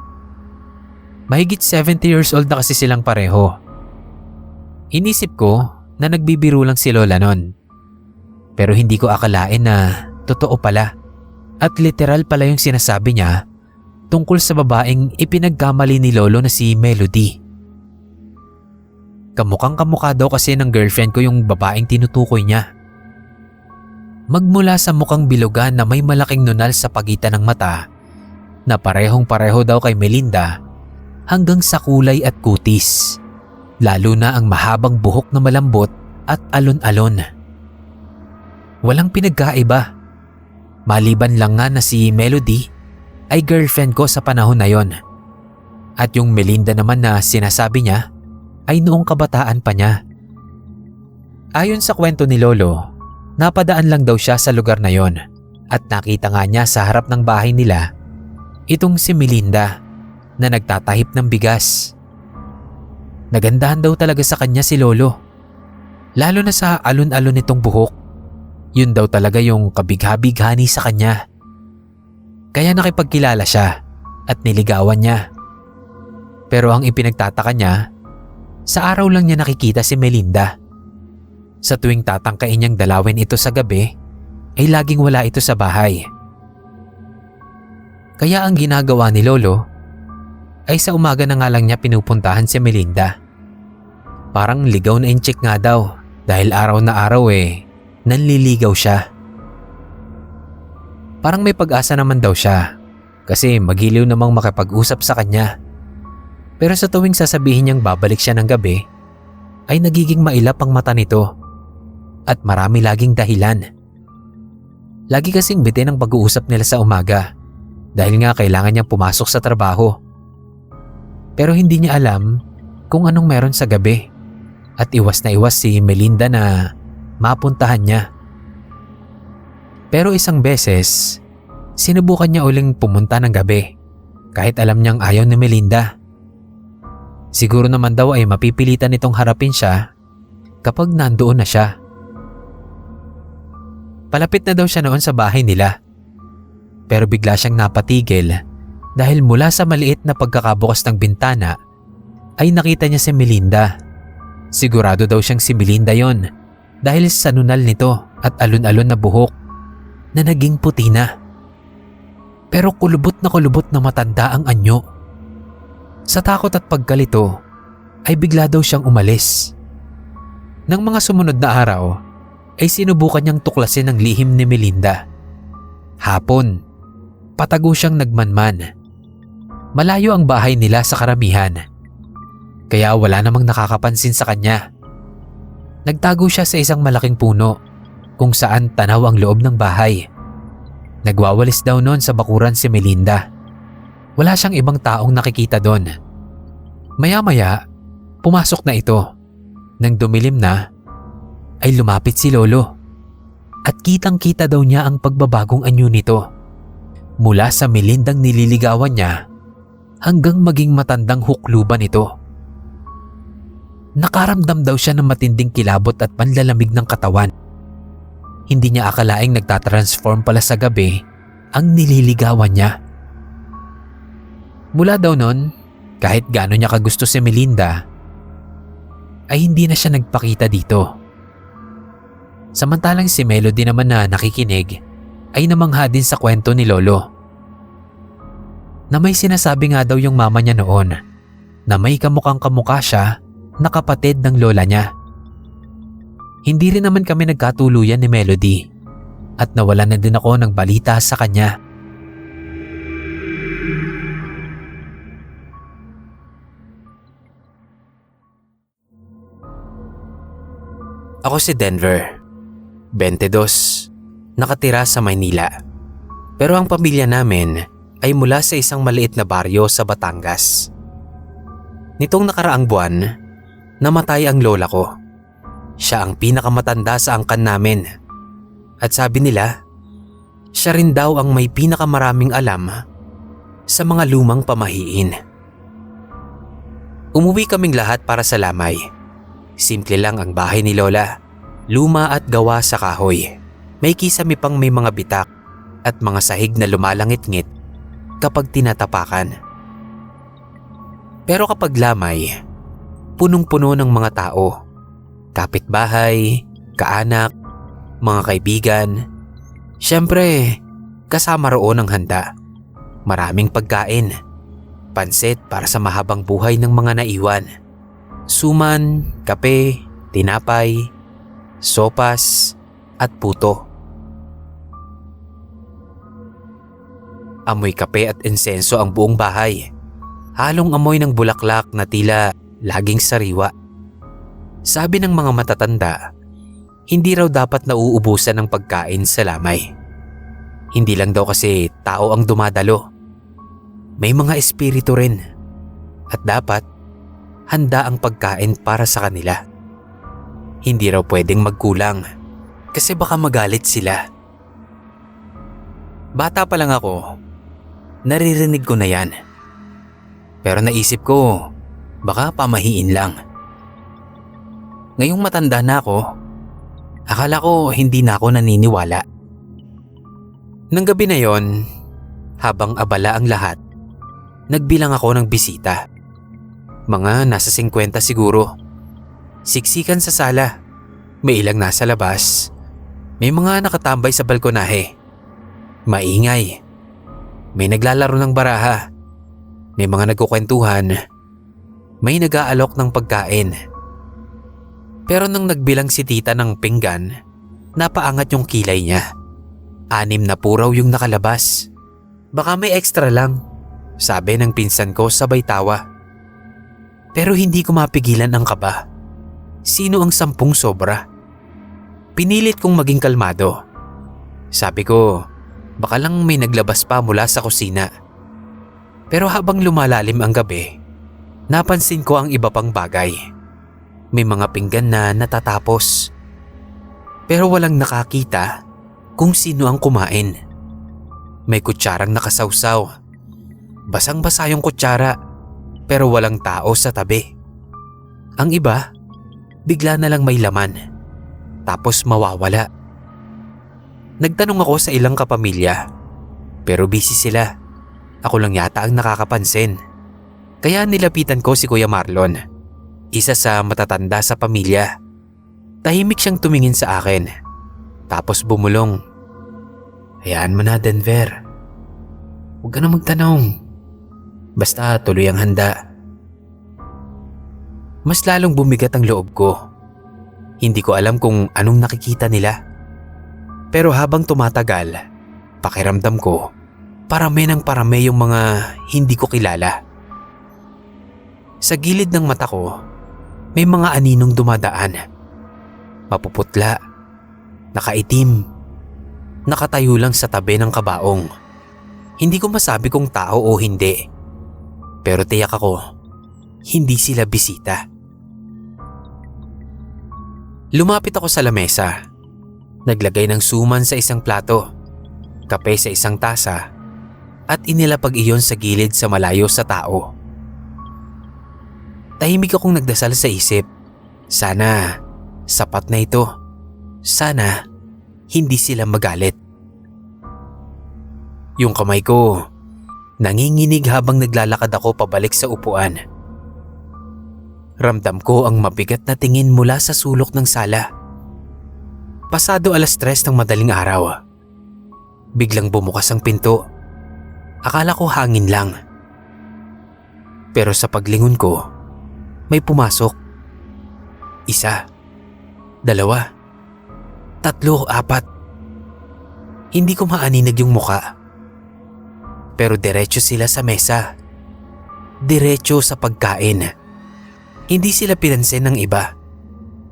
Mahigit 70 years old na kasi silang pareho. Inisip ko na nagbibiro lang si Lola nun. Pero hindi ko akalain na totoo pala at literal pala yung sinasabi niya tungkol sa babaeng ipinagkamali ni Lolo na si Melody. Kamukhang kamukha daw kasi ng girlfriend ko yung babaeng tinutukoy niya. Magmula sa mukhang bilugan na may malaking nunal sa pagitan ng mata na parehong-pareho daw kay Melinda hanggang sa kulay at kutis, lalo na ang mahabang buhok na malambot at alon-alon. Walang pinagkaiba, maliban lang nga na si Melody ay girlfriend ko sa panahon na yon. At yung Melinda naman na sinasabi niya ay noong kabataan pa niya. Ayon sa kwento ni Lolo, napadaan lang daw siya sa lugar na yon at nakita nga niya sa harap ng bahay nila itong si Melinda na nagtatahip ng bigas. Nagandahan daw talaga sa kanya si Lolo. Lalo na sa alon-alon nitong buhok. Yun daw talaga yung kabigha-bighani sa kanya. Kaya nakipagkilala siya at niligawan niya. Pero ang ipinagtataka niya, sa araw lang niya nakikita si Melinda. Sa tuwing tatangkain niyang dalawin ito sa gabi, ay laging wala ito sa bahay. Kaya ang ginagawa ni Lolo ay sa umaga na nga lang niya pinupuntahan si Melinda. Parang ligaw na inchik nga daw dahil araw na araw nanliligaw siya. Parang may pag-asa naman daw siya kasi magiliw namang makipag-usap sa kanya. Pero sa tuwing sasabihin niyang babalik siya ng gabi, ay nagiging mailap ang mata nito at marami laging dahilan. Lagi kasing bitin ang pag-uusap nila sa umaga dahil nga kailangan niyang pumasok sa trabaho. Pero hindi niya alam kung anong meron sa gabi at iwas na iwas si Melinda na mapuntahan niya. Pero isang beses, sinubukan niya uling pumunta ng gabi kahit alam niyang ayaw ni Melinda. Siguro naman daw ay mapipilitan nitong harapin siya kapag nandoon na siya. Palapit na daw siya noon sa bahay nila. Pero bigla siyang napatigil dahil mula sa maliit na pagkakabukas ng bintana ay nakita niya si Melinda. Sigurado daw siyang si Melinda yon dahil sa nunal nito at alon-alon na buhok na naging puti na. Pero kulubot na matanda ang anyo. Sa takot at pagkalito ay bigla daw siyang umalis. Nang mga sumunod na araw ay sinubukan niyang tuklasin ang lihim ni Melinda. Hapon, patago siyang nagmanman. Malayo ang bahay nila sa karamihan, kaya wala namang nakakapansin sa kanya. Nagtago siya sa isang malaking puno kung saan tanaw ang loob ng bahay. Nagwawalis daw noon sa bakuran si Melinda. Wala siyang ibang taong nakikita doon. Maya-maya, pumasok na ito. Nang dumilim na, ay lumapit si Lolo. At kitang-kita daw niya ang pagbabagong anyo nito. Mula sa Melindang nililigawan niya hanggang maging matandang hukluban ito. Nakaramdam daw siya ng matinding kilabot at panlalamig ng katawan. Hindi niya akalaing nagtatransform pala sa gabi ang nililigawan niya. Mula daw noon, kahit gaano niya kagusto si Melinda, ay hindi na siya nagpakita dito. Samantalang si Melody naman na nakikinig ay namangha din sa kwento ni Lolo. Na may sinasabi nga daw yung mama niya noon na may kamukhang kamukha siya na kapatid ng lola niya. Hindi rin naman kami nagkatuluyan ni Melody at nawalan na din ako ng balita sa kanya. Ako si Denver, 22, nakatira sa Maynila. Pero ang pamilya namin ay mula sa isang maliit na baryo sa Batangas. Nitong nakaraang buwan, namatay ang lola ko. Siya ang pinakamatanda sa angkan namin. At sabi nila, siya rin daw ang may pinakamaraming alam sa mga lumang pamahiin. Umuwi kaming lahat para sa lamay. Simple lang ang bahay ni Lola, luma at gawa sa kahoy. May kisame pang may mga bitak at mga sahig na lumalangit-ngit kapag tinatapakan. Pero kapag lamay, punong-puno ng mga tao. Kapitbahay, kaanak, mga kaibigan. Siyempre, kasama roon ang handa. Maraming pagkain, pansit para sa mahabang buhay ng mga naiwan. Suman, kape, tinapay, sopas, at puto. Amoy kape at insenso ang buong bahay. Halong amoy ng bulaklak na tila laging sariwa. Sabi ng mga matatanda, hindi raw dapat nauubusan ng pagkain sa lamay. Hindi lang daw kasi tao ang dumadalo. May mga espiritu rin. At dapat handa ang pagkain para sa kanila. Hindi raw pwedeng magkulang kasi baka magalit sila. Bata pa lang ako, naririnig ko na yan.
Pero naisip ko, baka pamahiin lang. Ngayong matanda na ako, akala ko hindi na ako naniniwala.
Nang gabi na yon, habang abala ang lahat, nagbilang ako ng bisita. Mga nasa 50 siguro. Siksikan sa sala. May ilang nasa labas. May mga nakatambay sa balkonahe. Maingay. May naglalaro ng baraha. May mga nagkukwentuhan. May nag-aalok ng pagkain. Pero nang nagbilang si tita ng pinggan, napaangat yung kilay niya. 6 na puraw yung nakalabas. Baka may extra lang, sabi ng pinsan ko sabay tawa. Pero hindi ko mapigilan ang kaba. Sino ang 10 sobra? Pinilit kong maging kalmado. Sabi ko, baka lang may naglabas pa mula sa kusina. Pero habang lumalalim ang gabi, napansin ko ang iba pang bagay. May mga pinggan na natatapos. Pero walang nakakita kung sino ang kumain. May kutsarang nakasawsaw. Basang-basa yung kutsara pero walang tao sa tabi. Ang iba, bigla na lang may laman tapos mawawala. Nagtanong ako sa ilang kapamilya pero busy sila. Ako lang yata ang nakakapansin. Kaya nilapitan ko si Kuya Marlon, isa sa matatanda sa pamilya. Tahimik siyang tumingin sa akin tapos bumulong. Hayaan mo na, Denver. Huwag ka na magtanong. Basta tuloy ang handa. Mas lalong bumigat ang loob ko. Hindi ko alam kung anong nakikita nila. Pero habang tumatagal, pakiramdam ko, parami ng parami yung mga hindi ko kilala. Sa gilid ng mata ko, may mga aninong dumadaan. Mapuputla, nakaitim, nakatayo lang sa tabi ng kabaong. Hindi ko masabi kung tao o hindi. Pero tiyak ako, hindi sila bisita. Lumapit ako sa lamesa. Naglagay ng suman sa isang plato, kape sa isang tasa, at inilapag iyon sa gilid sa malayo sa tao. Tahimik akong nagdasal sa isip. Sana sapat na ito. Sana hindi sila magalit. Yung kamay ko, nanginginig habang naglalakad ako pabalik sa upuan. Ramdam ko ang mabigat na tingin mula sa sulok ng sala. Pasado 3:00 ng madaling araw. Biglang bumukas ang pinto. Akala ko hangin lang. Pero sa paglingon ko, may pumasok. 1, 2, 3, 4. Hindi ko maaninag yung muka. Pero diretso sila sa mesa. Diretso sa pagkain. Hindi sila pinansin ng iba.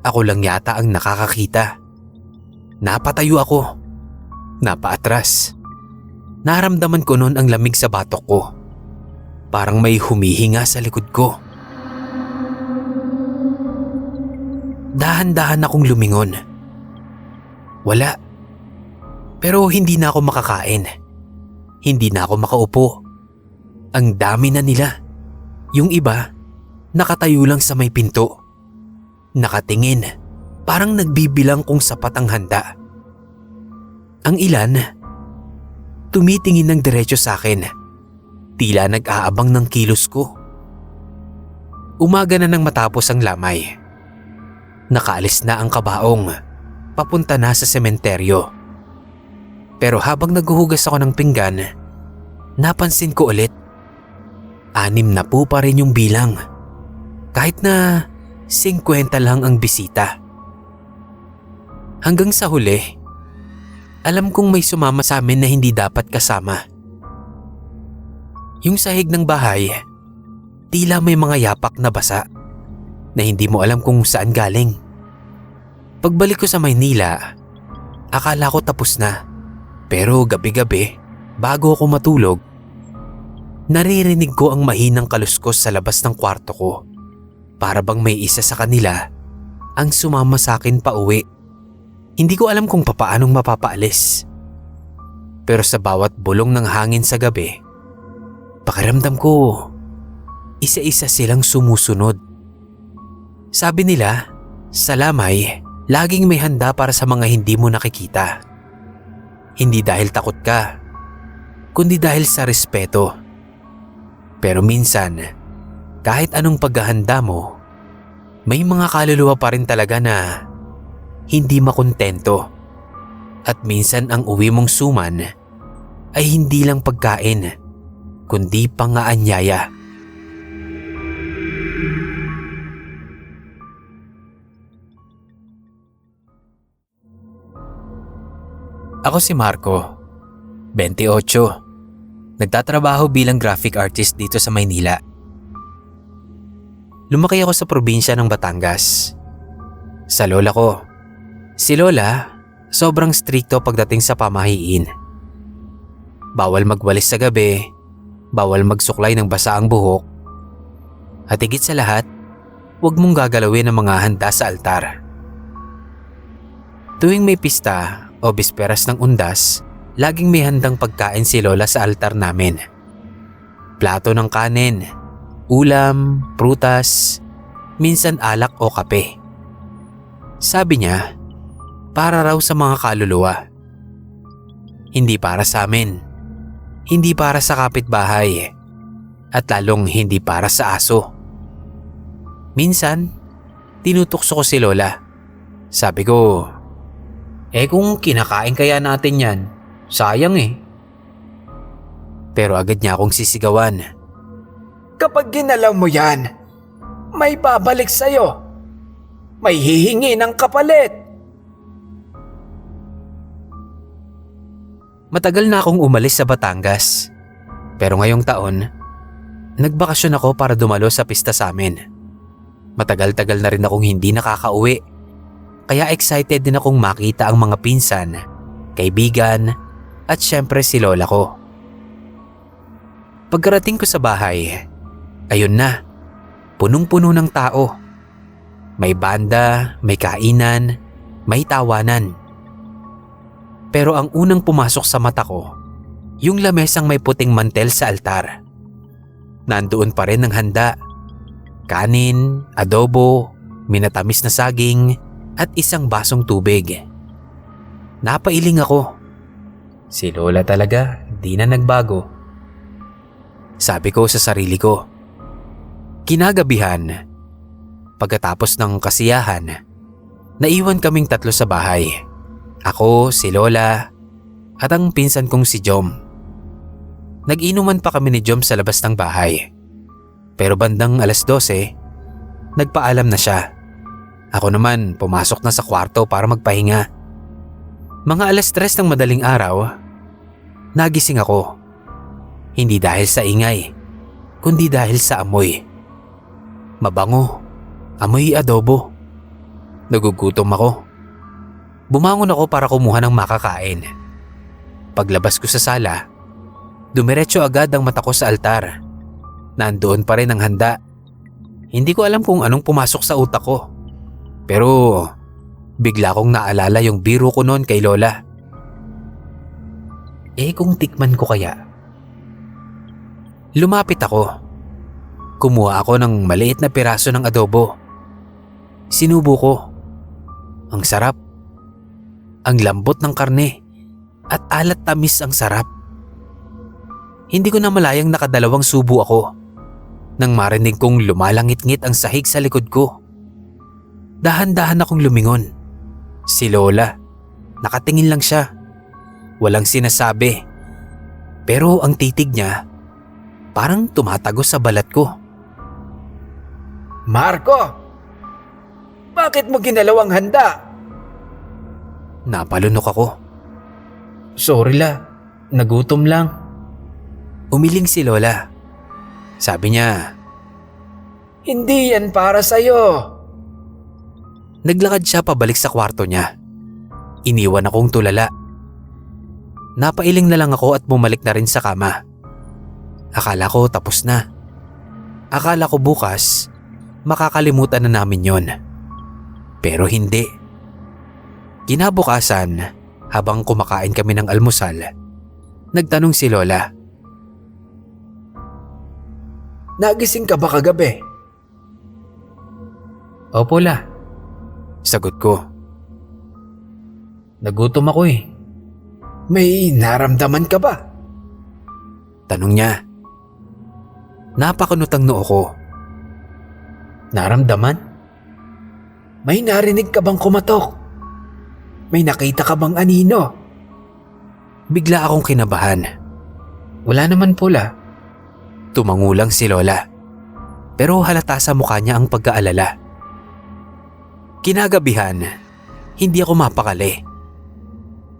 Ako lang yata ang nakakakita. Napatayo ako. Napaatras. Naramdaman ko noon ang lamig sa batok ko. Parang may humihinga sa likod ko. Dahan-dahan akong lumingon. Wala. Pero hindi na ako makakain. Hindi na ako makaupo. Ang dami na nila. Yung iba, nakatayo lang sa may pinto. Nakatingin, parang nagbibilang kung sapat ang handa. Ang ilan, tumitingin ng diretso sa akin. Tila nag-aabang ng kilos ko. Umaga na nang matapos ang lamay. Nakaalis na ang kabaong, papunta na sa sementeryo. Pero habang naghuhugas ako ng pinggan, napansin ko ulit, 6 na po pa rin yung bilang. Kahit na 50 lang ang bisita. Hanggang sa huli, alam kong may sumama sa amin na hindi dapat kasama. Yung sahig ng bahay, tila may mga yapak na basa na hindi mo alam kung saan galing. Pagbalik ko sa Maynila, akala ko tapos na. Pero gabi-gabi, bago ako matulog, naririnig ko ang mahinang kaluskos sa labas ng kwarto ko. Para bang may isa sa kanila ang sumama sa akin pa uwi. Hindi ko alam kung papaanong mapapaalis. Pero sa bawat bulong ng hangin sa gabi, pakiramdam ko isa-isa silang sumusunod. Sabi nila, sa lamay, laging may handa para sa mga hindi mo nakikita. Hindi dahil takot ka, kundi dahil sa respeto. Pero minsan, kahit anong paghahanda mo, may mga kaluluwa pa rin talaga na hindi makontento. At minsan ang uwi mong suman ay hindi lang pagkain, kundi pangaanyaya.
Ako si Marco, 28. Nagtatrabaho bilang graphic artist dito sa Maynila. Lumaki ako sa probinsya ng Batangas. Sa lola ko. Si Lola, sobrang strikto pagdating sa pamahiin. Bawal magwalis sa gabi, bawal magsuklay ng basa ang buhok, at higit sa lahat, huwag mong gagalawin ang mga handa sa altar. Tuwing may pista o bisperas ng undas, laging may handang pagkain si Lola sa altar namin. Plato ng kanin, ulam, prutas, minsan alak o kape. Sabi niya, para raw sa mga kaluluwa. Hindi para sa amin, hindi para sa kapitbahay, at lalong hindi para sa aso. Minsan, tinutokso ko si Lola. Sabi ko, kung kinakain kaya natin yan, sayang eh. Pero agad niya akong sisigawan.
Kapag ginalaw mo yan, may babalik sa'yo. May hihingi ng kapalit.
Matagal na akong umalis sa Batangas. Pero ngayong taon, nagbakasyon ako para dumalo sa pista sa amin. Matagal-tagal na rin akong hindi nakakauwi. Kaya excited din akong makita ang mga pinsan, kaibigan, at syempre si Lola ko. Pagkarating ko sa bahay, ayun na, punong-puno ng tao. May banda, may kainan, may tawanan. Pero ang unang pumasok sa mata ko, yung lamesang may puting mantel sa altar. Nandoon pa rin ang handa. Kanin, adobo, minatamis na saging, at isang basong tubig. Napailing ako. Si Lola talaga, di na nagbago. Sabi ko sa sarili ko. Kinagabihan, pagkatapos ng kasiyahan, naiwan kaming tatlo sa bahay. Ako, si Lola, at ang pinsan kong si Jom. Nag-inuman pa kami ni Jom sa labas ng bahay. Pero bandang 12:00, nagpaalam na siya. Ako naman pumasok na sa kwarto para magpahinga. Mga 3:00 ng madaling araw, nagising ako. Hindi dahil sa ingay, kundi dahil sa amoy. Mabango, amoy adobo. Nagugutom ako. Bumangon ako para kumuha ng makakain. Paglabas ko sa sala, dumiretso agad ang mata ko sa altar. Nandoon pa rin ang handa. Hindi ko alam kung anong pumasok sa utak ko. Pero bigla kong naalala yung biro ko noon kay Lola. Kung tikman ko kaya? Lumapit ako. Kumuha ako ng maliit na piraso ng adobo. Sinubo ko. Ang sarap. Ang lambot ng karne at alat tamis ang sarap. Hindi ko na malayang nakadalawang subo ako nang marinig kong lumalangit-ngit ang sahig sa likod ko. Dahan-dahan akong lumingon. Si Lola, nakatingin lang siya. Walang sinasabi. Pero ang titig niya, parang tumatagos sa balat ko.
Marco, bakit mo ginalaw ang handa?
Napalunok ako.
Sorry la, nagutom lang.
Umiling si Lola. Sabi niya,
Hindi yan para sa'yo.
naglakad siya pabalik sa kwarto niya. Iniwan akong tulala. Napailing na lang ako at bumalik na rin sa kama. Akala ko tapos na. Akala ko bukas, makakalimutan na namin yon. Pero hindi. Kinabukasan, habang kumakain kami ng almusal, nagtanong si Lola.
nagising ka ba kagabi?
Opo, La. Sagot ko. Nagutom ako eh.
May naramdaman ka ba?
Tanong niya. Napakunot ang noo ko. Naramdaman?
May narinig ka bang kumatok? May nakita ka bang anino?
Bigla akong kinabahan. Wala naman po, La. Tumangulang si Lola. Pero halata sa mukha niya ang pag-aalala. Kinagabihan, hindi ako mapakali.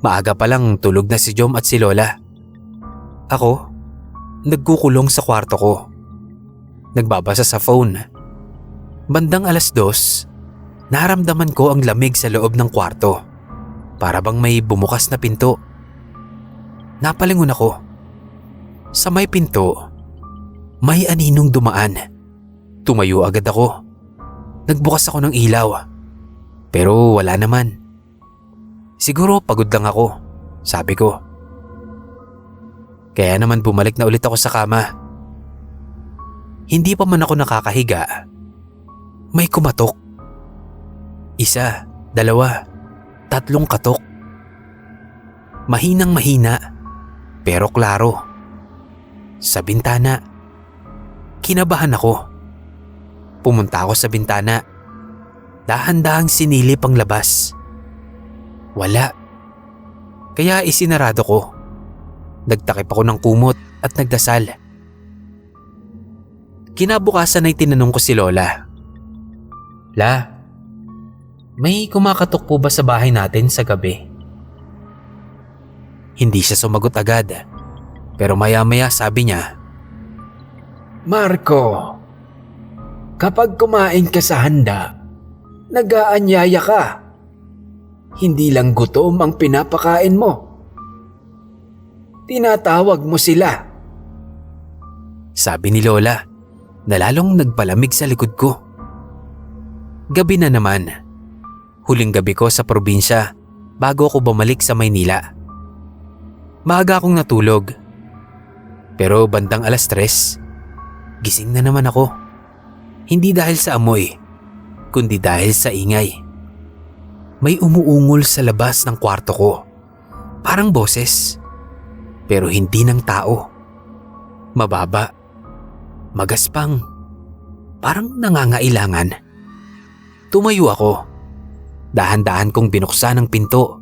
Maaga pa lang tulog na si Jom at si Lola. Ako, nagkukulong sa kwarto ko. Nagbabasa sa phone. Bandang 2:00, naramdaman ko ang lamig sa loob ng kwarto. Para bang may bumukas na pinto. Napalingon ako. Sa may pinto, may aninong dumaan. Tumayo agad ako. Nagbukas ako ng ilaw. Pero wala naman. Siguro pagod lang ako, sabi ko. Kaya naman bumalik na ulit ako sa kama. Hindi pa man ako nakakahiga. May kumatok. 1, 2, 3 katok. Mahinang mahina, pero klaro. Sa bintana. Kinabahan ako. Pumunta ako sa bintana. Dahan-dahang sinilip ang labas. Wala. Kaya isinarado ko. Nagtakip ako ng kumot at nagdasal. Kinabukasan ay tinanong ko si Lola. La, may kumakatok po ba sa bahay natin sa gabi? Hindi siya sumagot agad. Pero maya-maya sabi niya,
Marco, kapag kumain ka sa handa, nag-aanyaya ka. Hindi lang gutom ang pinapakain mo. Tinatawag mo sila.
sabi ni Lola na lalong nagpalamig sa likod ko. Gabi na naman. Huling gabi ko sa probinsya bago ako bumalik sa Maynila. Maaga akong natulog. Pero bandang 3:00, gising na naman ako. Hindi dahil sa amoy, kundi dahil sa ingay. May umuungol sa labas ng kwarto ko. Parang boses. Pero hindi ng tao. Mababa. Magaspang. Parang nangangailangan. Tumayo ako. Dahan-dahan kong binuksan ang pinto.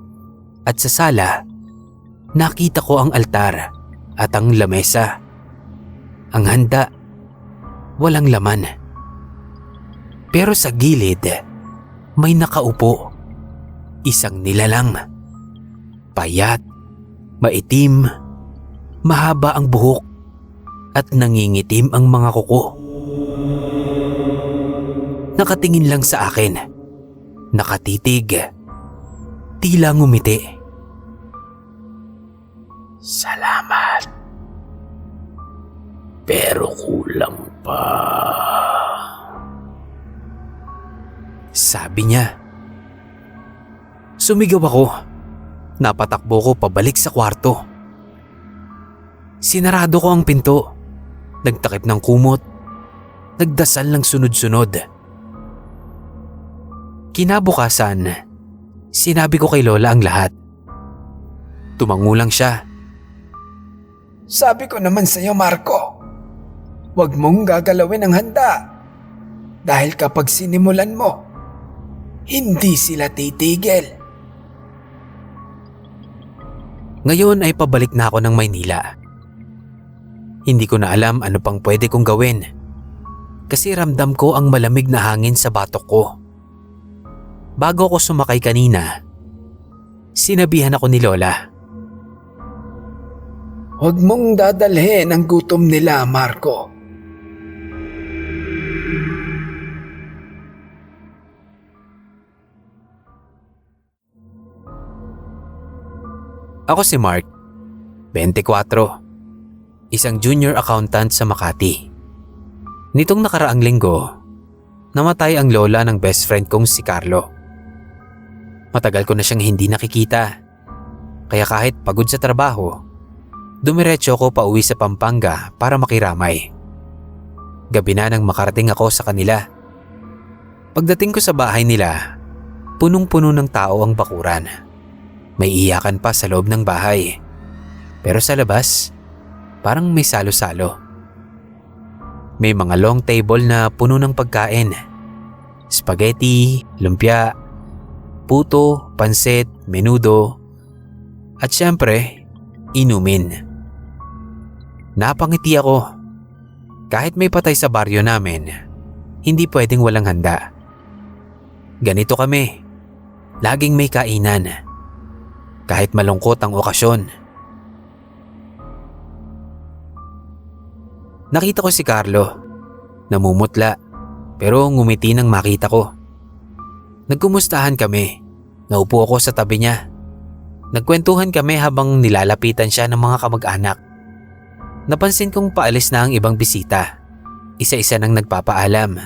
At sa sala, nakita ko ang altar at ang lamesa. Ang handa, walang laman. Pero sa gilid, may nakaupo. Isang nilalang. Payat, maitim, mahaba ang buhok, at nangingitim ang mga kuko. Nakatingin lang sa akin. Nakatitig. Tila ngumiti.
Salamat. Pero kulang pa.
Sabi niya. Sumigaw ako. Napatakbo ko pabalik sa kwarto. Sinarado ko ang pinto. Nagtakip ng kumot. Nagdasal ng sunod-sunod. Kinabukasan, sinabi ko kay Lola ang lahat. Tumangulang siya.
Sabi ko naman sa'yo, Marco, huwag mong gagalawin ang handa. Dahil kapag sinimulan mo, hindi sila titigil.
Ngayon ay pabalik na ako ng Maynila. Hindi ko na alam ano pang pwede kong gawin. Kasi ramdam ko ang malamig na hangin sa batok ko. Bago ako sumakay kanina, sinabihan ako ni Lola.
Huwag mong dadalhin ang gutom nila, Marco.
Ako si Mark, 24, isang junior accountant sa Makati. Nitong nakaraang linggo, namatay ang lola ng best friend kong si Carlo. Matagal ko na siyang hindi nakikita, kaya kahit pagod sa trabaho, dumiretso ko pa uwi sa Pampanga para makiramay. Gabi na nang makarating ako sa kanila. Pagdating ko sa bahay nila, punong-puno ng tao ang bakuran. May iyakan pa sa loob ng bahay. Pero sa labas, parang may salo-salo. May mga long table na puno ng pagkain. Spaghetti, lumpia, puto, pansit, menudo, at syempre, inumin. Napangiti ako. Kahit may patay sa baryo namin, hindi pwedeng walang handa. Ganito kami. Laging may kainan. Kahit malungkot ang okasyon. Nakita ko si Carlo. Namumutla, pero ngumiti nang makita ko. Nagkumustahan kami. Naupo ako sa tabi niya. Nagkwentuhan kami habang nilalapitan siya ng mga kamag-anak. Napansin kong paalis na ang ibang bisita. Isa-isa nang nagpapaalam.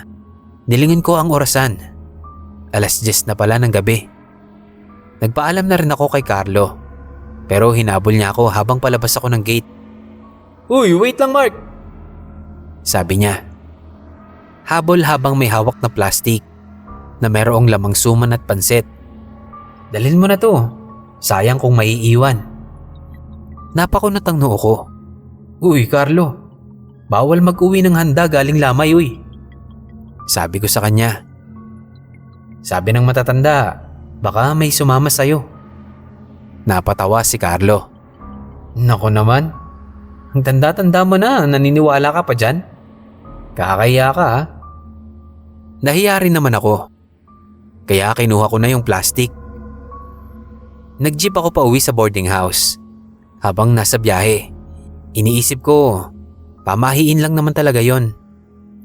Nilingon ko ang orasan. 10:00 na pala ng gabi. Nagpaalam na rin ako kay Carlo. Pero hinabol niya ako habang palabas ako ng gate.
Uy, wait lang Mark!
Sabi niya. Habol habang may hawak na plastic na merong lamang suman at pansit. Dalhin mo na to. Sayang kung maiiwan. Napakunat ang noo ko.
Uy, Carlo. Bawal mag-uwi ng handa galing lamay, uy.
Sabi ko sa kanya.
Sabi ng matatanda, baka may sumama sa'yo.
Napatawa si Carlo.
Nako naman. Ang tanda-tanda mo na, naniniwala ka pa dyan? Kakaya ka ha?
Nahiya rin naman ako. Kaya kinuha ko na yung plastic. Nag-jeep ako pa uwi sa boarding house. Habang nasa biyahe, iniisip ko, pamahiin lang naman talaga yon.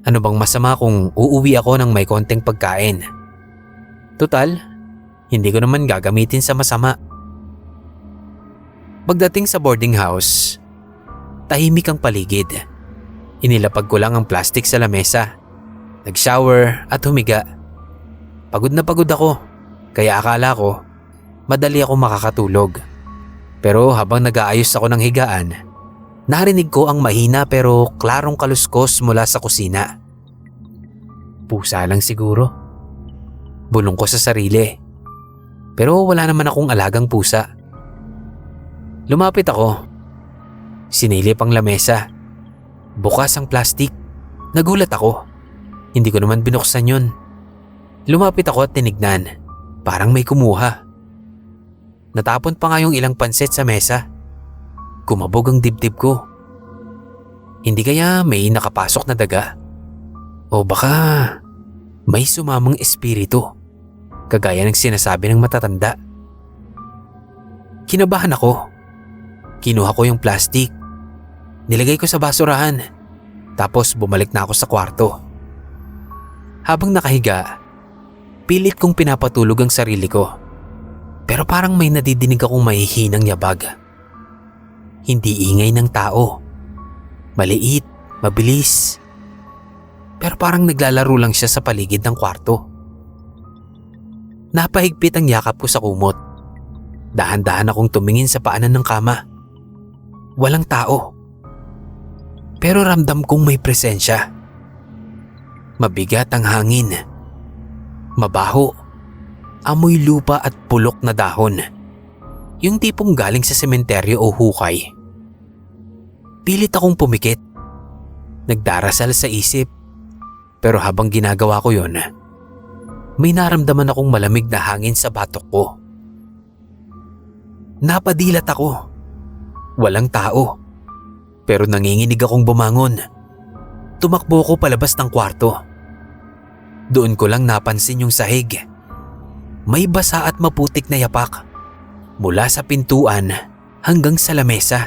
Ano bang masama kung uuwi ako ng may konting pagkain? Tutal, hindi ko naman gagamitin sa masama. Pagdating sa boarding house, tahimik ang paligid. Inilapag ko lang ang plastic sa lamesa. Nag-shower at humiga. Pagod na pagod ako, kaya akala ko madali ako makakatulog. Pero habang nag-aayos ako ng higaan, narinig ko ang mahina pero klarong kaluskos mula sa kusina. Pusa lang siguro. Bulong ko sa sarili. Pero wala naman akong alagang pusa. Lumapit ako. Sinilip ang lamesa. Bukas ang plastic. Nagulat ako. Hindi ko naman binuksan yun. Lumapit ako at tinignan. Parang may kumuha. Natapon pa nga yung ilang pansit sa mesa. Kumabog ang dibdib ko. Hindi kaya may nakapasok na daga? O baka may sumamang espiritu, kagaya ng sinasabi ng matatanda. Kinabahan ako. Kinuha ko yung plastic. Nilagay ko sa basurahan. Tapos bumalik na ako sa kwarto. Habang nakahiga, pilit kong pinapatulog ang sarili ko. Pero parang may nadidinig akong mahihinang yabag. Hindi ingay ng tao. Maliit, mabilis. Pero parang naglalaro lang siya sa paligid ng kwarto. Napahigpit ang yakap ko sa kumot. Dahan-dahan akong tumingin sa paanan ng kama. Walang tao. Pero ramdam kong may presensya. Mabigat ang hangin. Mabaho. Amoy lupa at pulok na dahon. Yung tipong galing sa sementeryo o hukay. Pilit akong pumikit. Nagdarasal sa isip. Pero habang ginagawa ko yon, may naramdaman akong malamig na hangin sa batok ko. Napadilat ako. Walang tao. Pero nanginginig akong bumangon. Tumakbo ko palabas ng kwarto. Doon ko lang napansin yung sahig. May basa at maputik na yapak. Mula sa pintuan hanggang sa lamesa.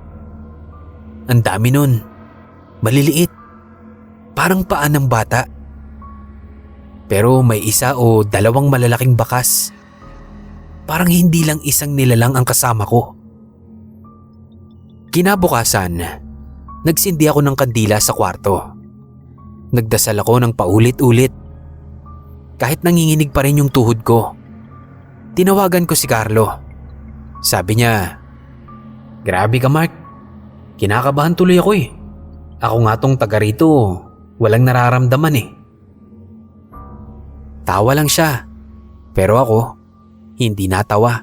Ang dami nun. Maliliit. Parang paa ng bata. Pero may isa o dalawang malalaking bakas. Parang hindi lang isang nilalang ang kasama ko. Kinabukasan, nagsindi ako ng kandila sa kwarto. Nagdasal ako ng paulit-ulit. Kahit nanginginig pa rin yung tuhod ko. Tinawagan ko si Carlo. Sabi niya,
Grabe ka Mark. Kinakabahan tuloy ako eh. Ako nga tong taga rito. walang nararamdaman eh. Tawa lang siya, pero ako, hindi natawa.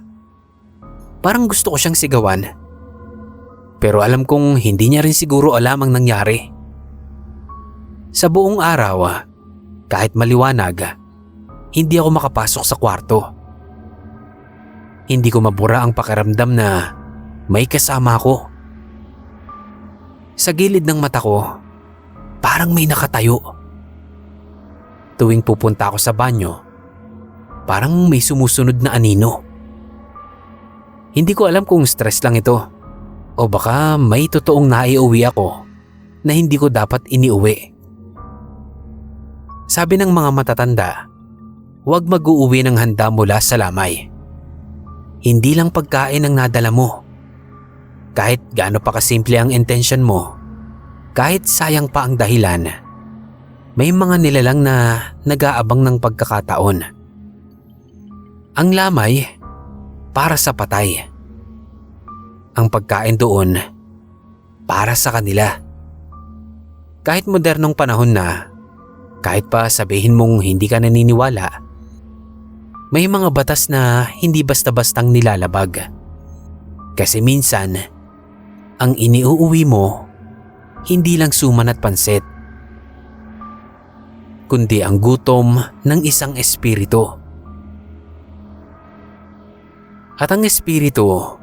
Parang gusto ko siyang sigawan. Pero alam kong hindi niya rin siguro alam ang nangyari. Sa buong araw, kahit maliwanag, hindi ako makapasok sa kwarto. Hindi ko mabura ang pakiramdam na may kasama ako. Sa gilid ng mata ko, parang may nakatayo. Tuwing pupunta ako sa banyo, parang may sumusunod na anino. Hindi ko alam kung stress lang ito o baka may totoong naiuwi ako na hindi ko dapat iniuwi. Sabi ng mga matatanda, huwag mag-uuwi ng handa mula sa lamay. Hindi lang pagkain ang nadala mo. Kahit gaano pa kasimple ang intensyon mo, kahit sayang pa ang dahilan, may mga nilalang na nag-aabang ng pagkakataon. Ang lamay, para sa patay. Ang pagkain doon, para sa kanila. Kahit modernong panahon na, kahit pa sabihin mong hindi ka naniniwala, may mga batas na hindi basta-bastang nilalabag. Kasi minsan, ang iniuuwi mo, hindi lang suman at pansit, kundi ang gutom ng isang espiritu. At ang espiritu,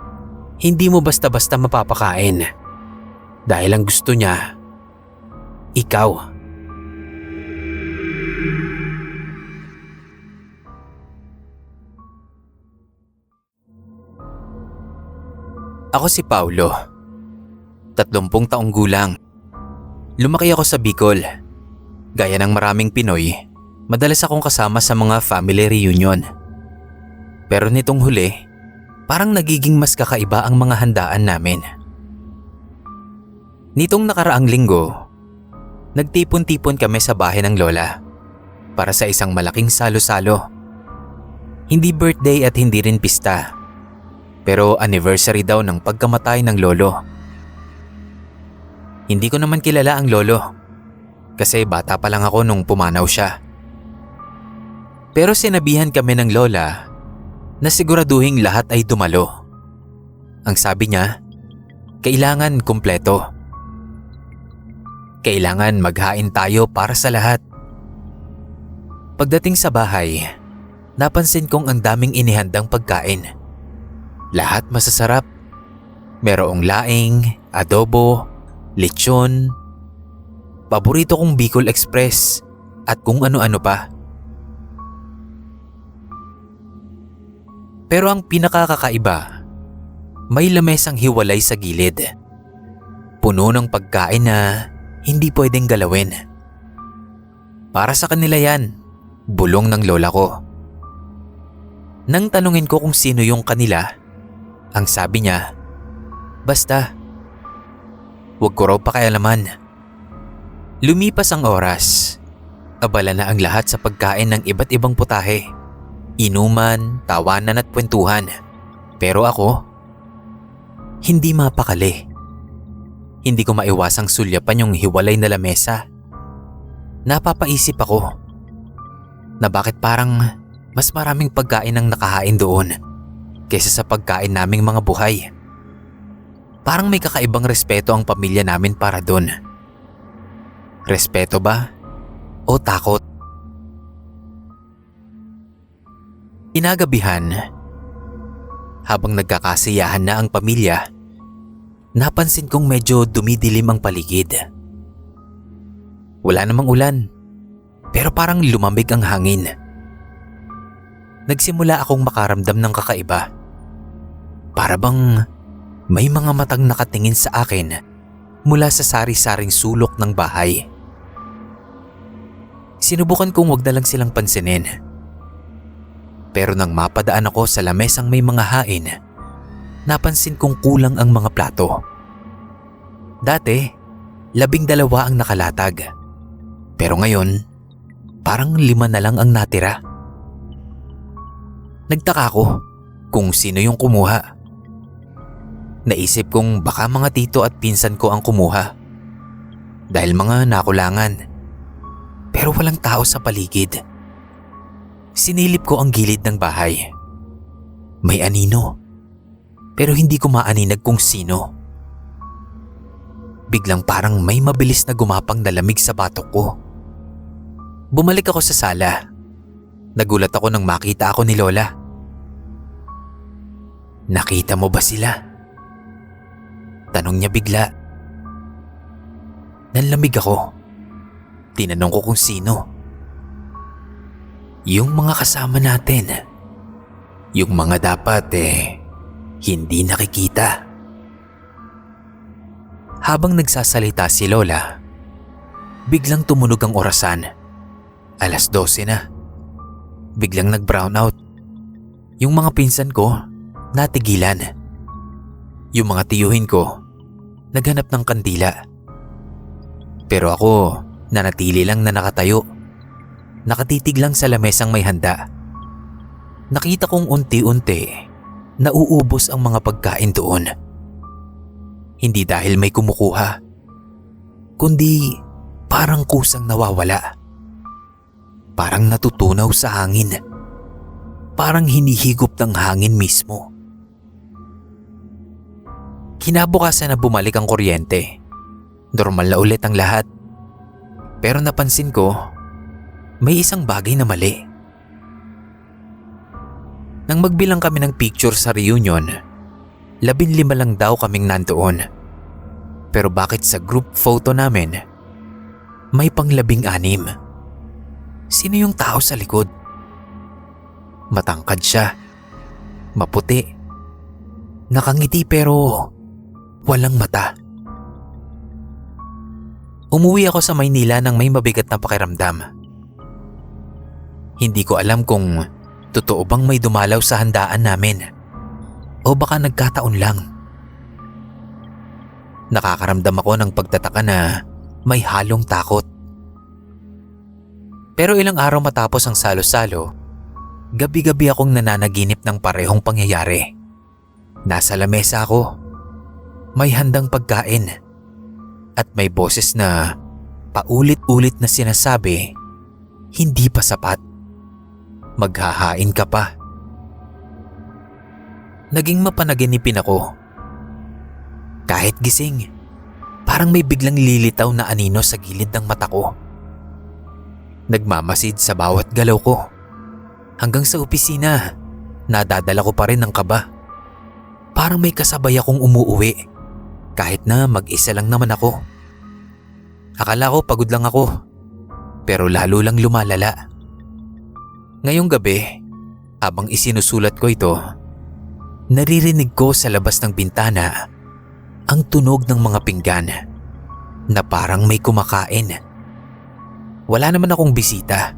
hindi mo basta-basta mapapakain dahil ang gusto niya, ikaw.
Ako si Paulo, 30 taong gulang. Lumaki ako sa Bicol. Gaya ng maraming Pinoy, madalas akong kasama sa mga family reunion. Pero nitong huli, parang nagiging mas kakaiba ang mga handaan namin. Nitong nakaraang linggo, nagtipon-tipon kami sa bahay ng lola para sa isang malaking salo-salo. Hindi birthday at hindi rin pista, pero anniversary daw ng pagkamatay ng lolo. Hindi ko naman kilala ang lolo kasi bata pa lang ako nung pumanaw siya. Pero sinabihan kami ng lola na siguraduhing lahat ay dumalo. Ang sabi niya, kailangan kumpleto. Kailangan maghain tayo para sa lahat. Pagdating sa bahay, napansin kong ang daming inihandang pagkain. Lahat masasarap. Merong laing, adobo, lechon, paborito kong Bicol Express at kung ano-ano pa. Pero ang pinakakakaiba, may lamesang hiwalay sa gilid. Puno ng pagkain na hindi pwedeng galawin. Para sa kanila yan, bulong ng lola ko. Nang tanungin ko kung sino yung kanila, ang sabi niya, basta, huwag ko raw pakialaman. Lumipas ang oras, abala na ang lahat sa pagkain ng iba't ibang putahe, inuman, tawanan at kwentuhan. Pero ako, hindi mapakali. Hindi ko maiwasang sulyapan yung hiwalay na lamesa. Napapaisip ako na bakit parang mas maraming pagkain ang nakahain doon kaysa sa pagkain naming mga buhay. Parang may kakaibang respeto ang pamilya namin para doon. Respeto ba? O takot? Kinagabihan, habang nagkakasiyahan na ang pamilya, napansin kong medyo dumidilim ang paligid. Wala namang ulan, pero parang lumamig ang hangin. Nagsimula akong makaramdam ng kakaiba. Para bang may mga matang nakatingin sa akin mula sa sari-saring sulok ng bahay. Sinubukan kong wag na lang silang pansinin. Pero nang mapadaan ako sa lamesang may mga hain, napansin kong kulang ang mga plato. Dati, 12 ang nakalatag. Pero ngayon, parang 5 na lang ang natira. Nagtaka ko kung sino yung kumuha. Naisip kong baka mga tito at pinsan ko ang kumuha. Dahil mga nakulangan
pero walang tao sa paligid. Sinilip ko ang gilid ng bahay. May anino, pero hindi ko maaninag kung sino. Biglang parang may mabilis na gumapang na lamig sa batok ko. Bumalik ako sa sala. Nagulat ako nang makita ako ni Lola. "Nakita mo ba sila?" Tanong niya bigla. Nanlamig ako. Tinanong ko kung sino. "Yung mga kasama natin. Yung mga dapat hindi nakikita." Habang nagsasalita si Lola, biglang tumunog ang orasan. 12:00 na. Biglang nag-brown out. Yung mga pinsan ko, natigilan. Yung mga tiyuhin ko, naghanap ng kandila. Pero ako, nanatili lang na nakatayo. Nakatitig lang sa lamesang may handa. Nakita kong unti-unti, nauubos ang mga pagkain doon. Hindi dahil may kumukuha, kundi parang kusang nawawala. Parang natutunaw sa hangin. Parang hinihigop ng hangin mismo. Kinabukasan na bumalik ang kuryente. Normal na ulit ang lahat. Pero napansin ko, may isang bagay na mali. Nang magbilang kami ng picture sa reunion, 15 lang daw kaming nandoon. Pero bakit sa group photo namin, may pang-16? Sino yung tao sa likod? Matangkad siya. Maputi. Nakangiti pero walang mata. Umuwi ako sa Maynila nang may mabigat na pakiramdam. Hindi ko alam kung totoo bang may dumalaw sa handaan namin o baka nagkataon lang. Nakakaramdam ako ng pagtataka na may halong takot. Pero ilang araw matapos ang salo-salo, gabi-gabi akong nananaginip ng parehong pangyayari. Nasa lamesa ako, may handang pagkain, at may boses na paulit-ulit na sinasabi, hindi pa sapat. Maghahain ka pa. Naging mapanaginipin ako. Kahit gising, parang may biglang lilitaw na anino sa gilid ng mata ko. Nagmamasid sa bawat galaw ko. Hanggang sa opisina, nadadala ko pa rin ng kaba. Parang may kasabay akong umuuwi, kahit na mag-isa lang naman ako. Akala ko pagod lang ako, pero lalo lang lumalala. Ngayong gabi, habang isinusulat ko ito, naririnig ko sa labas ng bintana ang tunog ng mga pinggan na parang may kumakain. Wala naman akong bisita.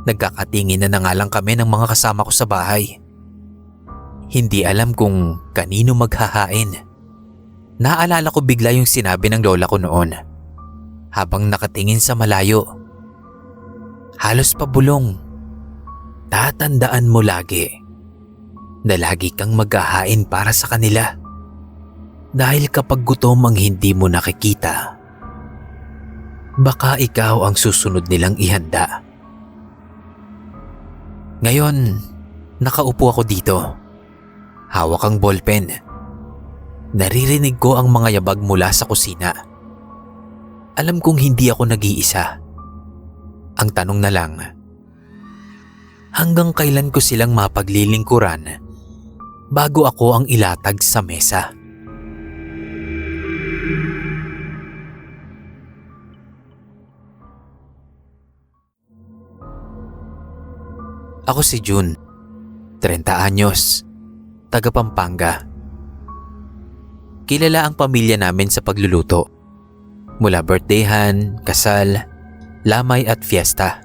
Nagkakatingin na nga lang kami ng mga kasama ko sa bahay. Hindi alam kung kanino maghahain. Naalala ko bigla yung sinabi ng lola ko noon habang nakatingin sa malayo. Halos pabulong. Tatandaan mo lagi na lagi kang maghahain para sa kanila. Dahil kapag gutom ang hindi mo nakikita, baka ikaw ang susunod nilang ihanda. Ngayon, nakaupo ako dito. Hawak ang ballpen. Naririnig ko ang mga yabag mula sa kusina. Alam kong hindi ako nag-iisa. Ang tanong na lang, hanggang kailan ko silang mapaglilingkuran bago ako ang ilatag sa mesa? Ako si June, 30 anyos, taga Pampanga. Kilala ang pamilya namin sa pagluluto. Mula birthdayhan, kasal, lamay at fiesta.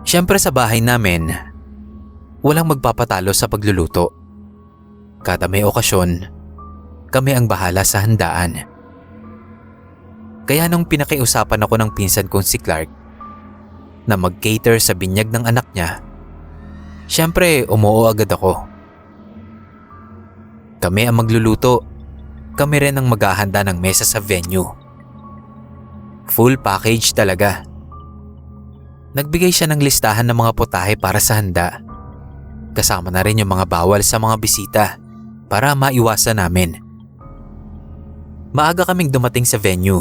Siyempre sa bahay namin, walang magpapatalo sa pagluluto. Kada may okasyon, kami ang bahala sa handaan. Kaya nung pinakiusapan ako ng pinsan kong si Clark na mag-cater sa binyag ng anak niya, siyempre umuo agad ako. Kami ang magluluto, kami rin ang maghahanda ng mesa sa venue. Full package talaga. Nagbigay siya ng listahan ng mga putahe para sa handa. Kasama na rin yung mga bawal sa mga bisita para maiwasan namin. Maaga kaming dumating sa venue.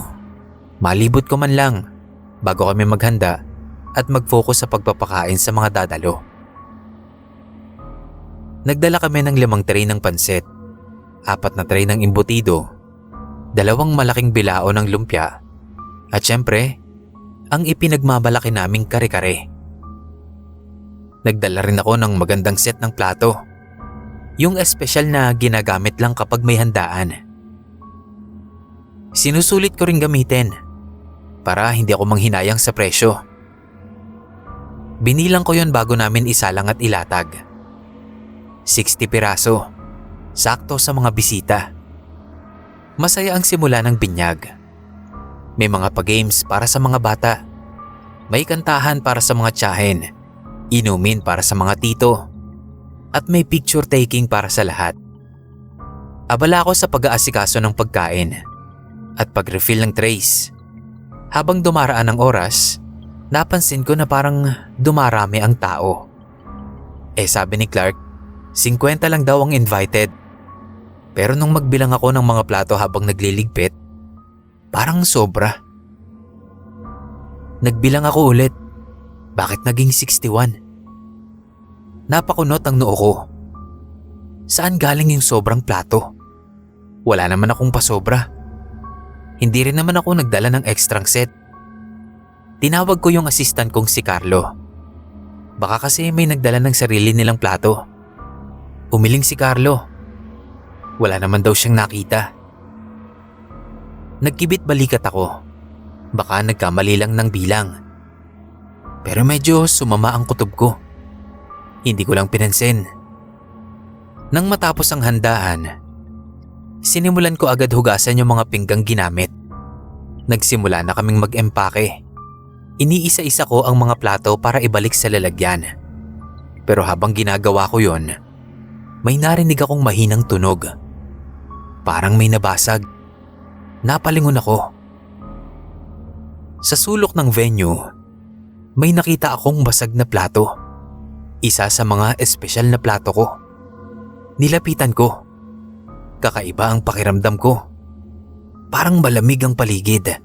Malibot ko man lang bago kami maghanda at mag-focus sa pagpapakain sa mga dadalo. Nagdala kami ng 5 tray ng pansit, 4 na tray ng imbutido, 2 malaking bilao ng lumpia, at syempre, ang ipinagmamalaki naming kare-kare. Nagdala rin ako ng magandang set ng plato, yung espesyal na ginagamit lang kapag may handaan. Sinusulit ko rin gamitin para hindi ako manghinayang sa presyo. Binilang ko yon bago namin isalang at ilatag. 60 piraso, sakto sa mga bisita. Masaya ang simula ng binyag. May mga pa-games para sa mga bata. May kantahan para sa mga tiyahin, inumin para sa mga tito, at may picture taking para sa lahat. Abala ako sa pag-aasikaso ng pagkain at pag-refill ng trays. Habang dumaraan ang oras, napansin ko na parang dumarami ang tao. Sabi ni Clark, 50 lang daw ang invited. Pero nung magbilang ako ng mga plato habang nagliligpit, parang sobra. Nagbilang ako ulit. Bakit naging 61? Napakunot ang noo ko. Saan galing yung sobrang plato? Wala naman akong pasobra. Hindi rin naman ako nagdala ng extrang set. Tinawag ko yung assistant kong si Carlo. Baka kasi may nagdala ng sarili nilang plato. Umiling si Carlo. Wala naman daw siyang nakita. Nagkibit balikat ako. Baka nagkamali lang ng bilang. Pero medyo sumama ang kutob ko. Hindi ko lang pinansin. Nang matapos ang handaan, sinimulan ko agad hugasan yung mga pinggang ginamit. Nagsimula na kaming mag-empake. Iniisa-isa ko ang mga plato para ibalik sa lalagyan. Pero habang ginagawa ko yon, may narinig akong mahinang tunog. Parang may nabasag. Napalingon ako. Sa sulok ng venue, may nakita akong basag na plato. Isa sa mga espesyal na plato ko. Nilapitan ko. Kakaiba ang pakiramdam ko. Parang malamig ang paligid.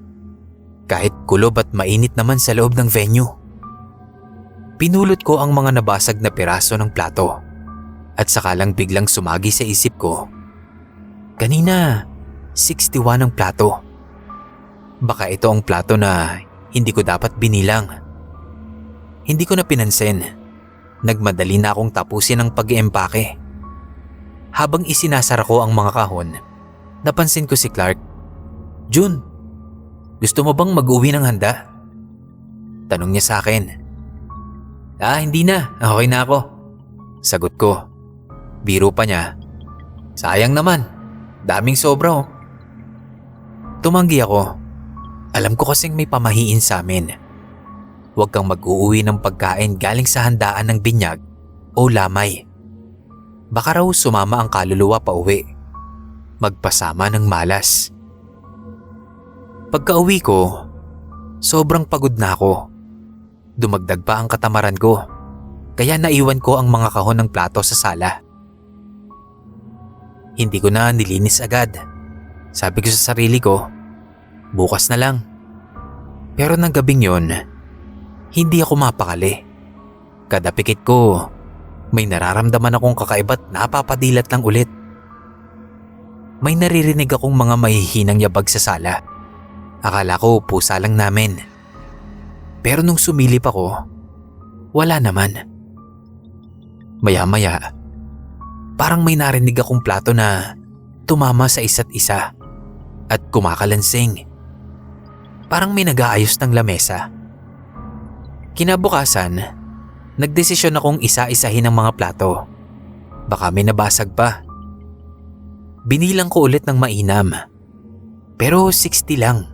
Kahit kulob at mainit naman sa loob ng venue. Pinulot ko ang mga nabasag na piraso ng plato. At saka lang biglang sumagi sa isip ko. Kanina, 61 ang plato. Baka ito ang plato na hindi ko dapat binilang. Hindi ko na pinansin. Nagmadali na akong tapusin ang pag-iempake. Habang isinasara ko ang mga kahon, napansin ko si Clark. "Jun, gusto mo bang mag-uwi ng handa?" Tanong niya sa akin. Hindi na. Okay na ako." Sagot ko. Biro pa niya. "Sayang naman. Daming sobra oh." Tumanggi ako. Alam ko kasing may pamahiin sa amin. Huwag kang mag-uuwi ng pagkain galing sa handaan ng binyag o lamay. Baka raw sumama ang kaluluwa pa uwi. Magpasama ng malas. Pagka-uwi ko, sobrang pagod na ako. Dumagdag pa ang katamaran ko, kaya naiwan ko ang mga kahon ng plato sa sala. Hindi ko na nilinis agad. Sabi ko sa sarili ko, bukas na lang. Pero ng gabing yon, hindi ako mapakali. Kada pikit ko, may nararamdaman akong kakaiba't napapadilat lang ulit. May naririnig akong mga mahihinang yabag sa sala. Akala ko pusa lang namin. Pero nung sumilip ako, wala naman. Maya-maya, parang may narinig akong plato na tumama sa isa't isa at kumakalansing. Parang may nag-aayos ng lamesa. Kinabukasan, nagdesisyon akong isa-isahin ang mga plato. Baka may nabasag pa. Binilang ko ulit ng mainam. Pero 60 lang.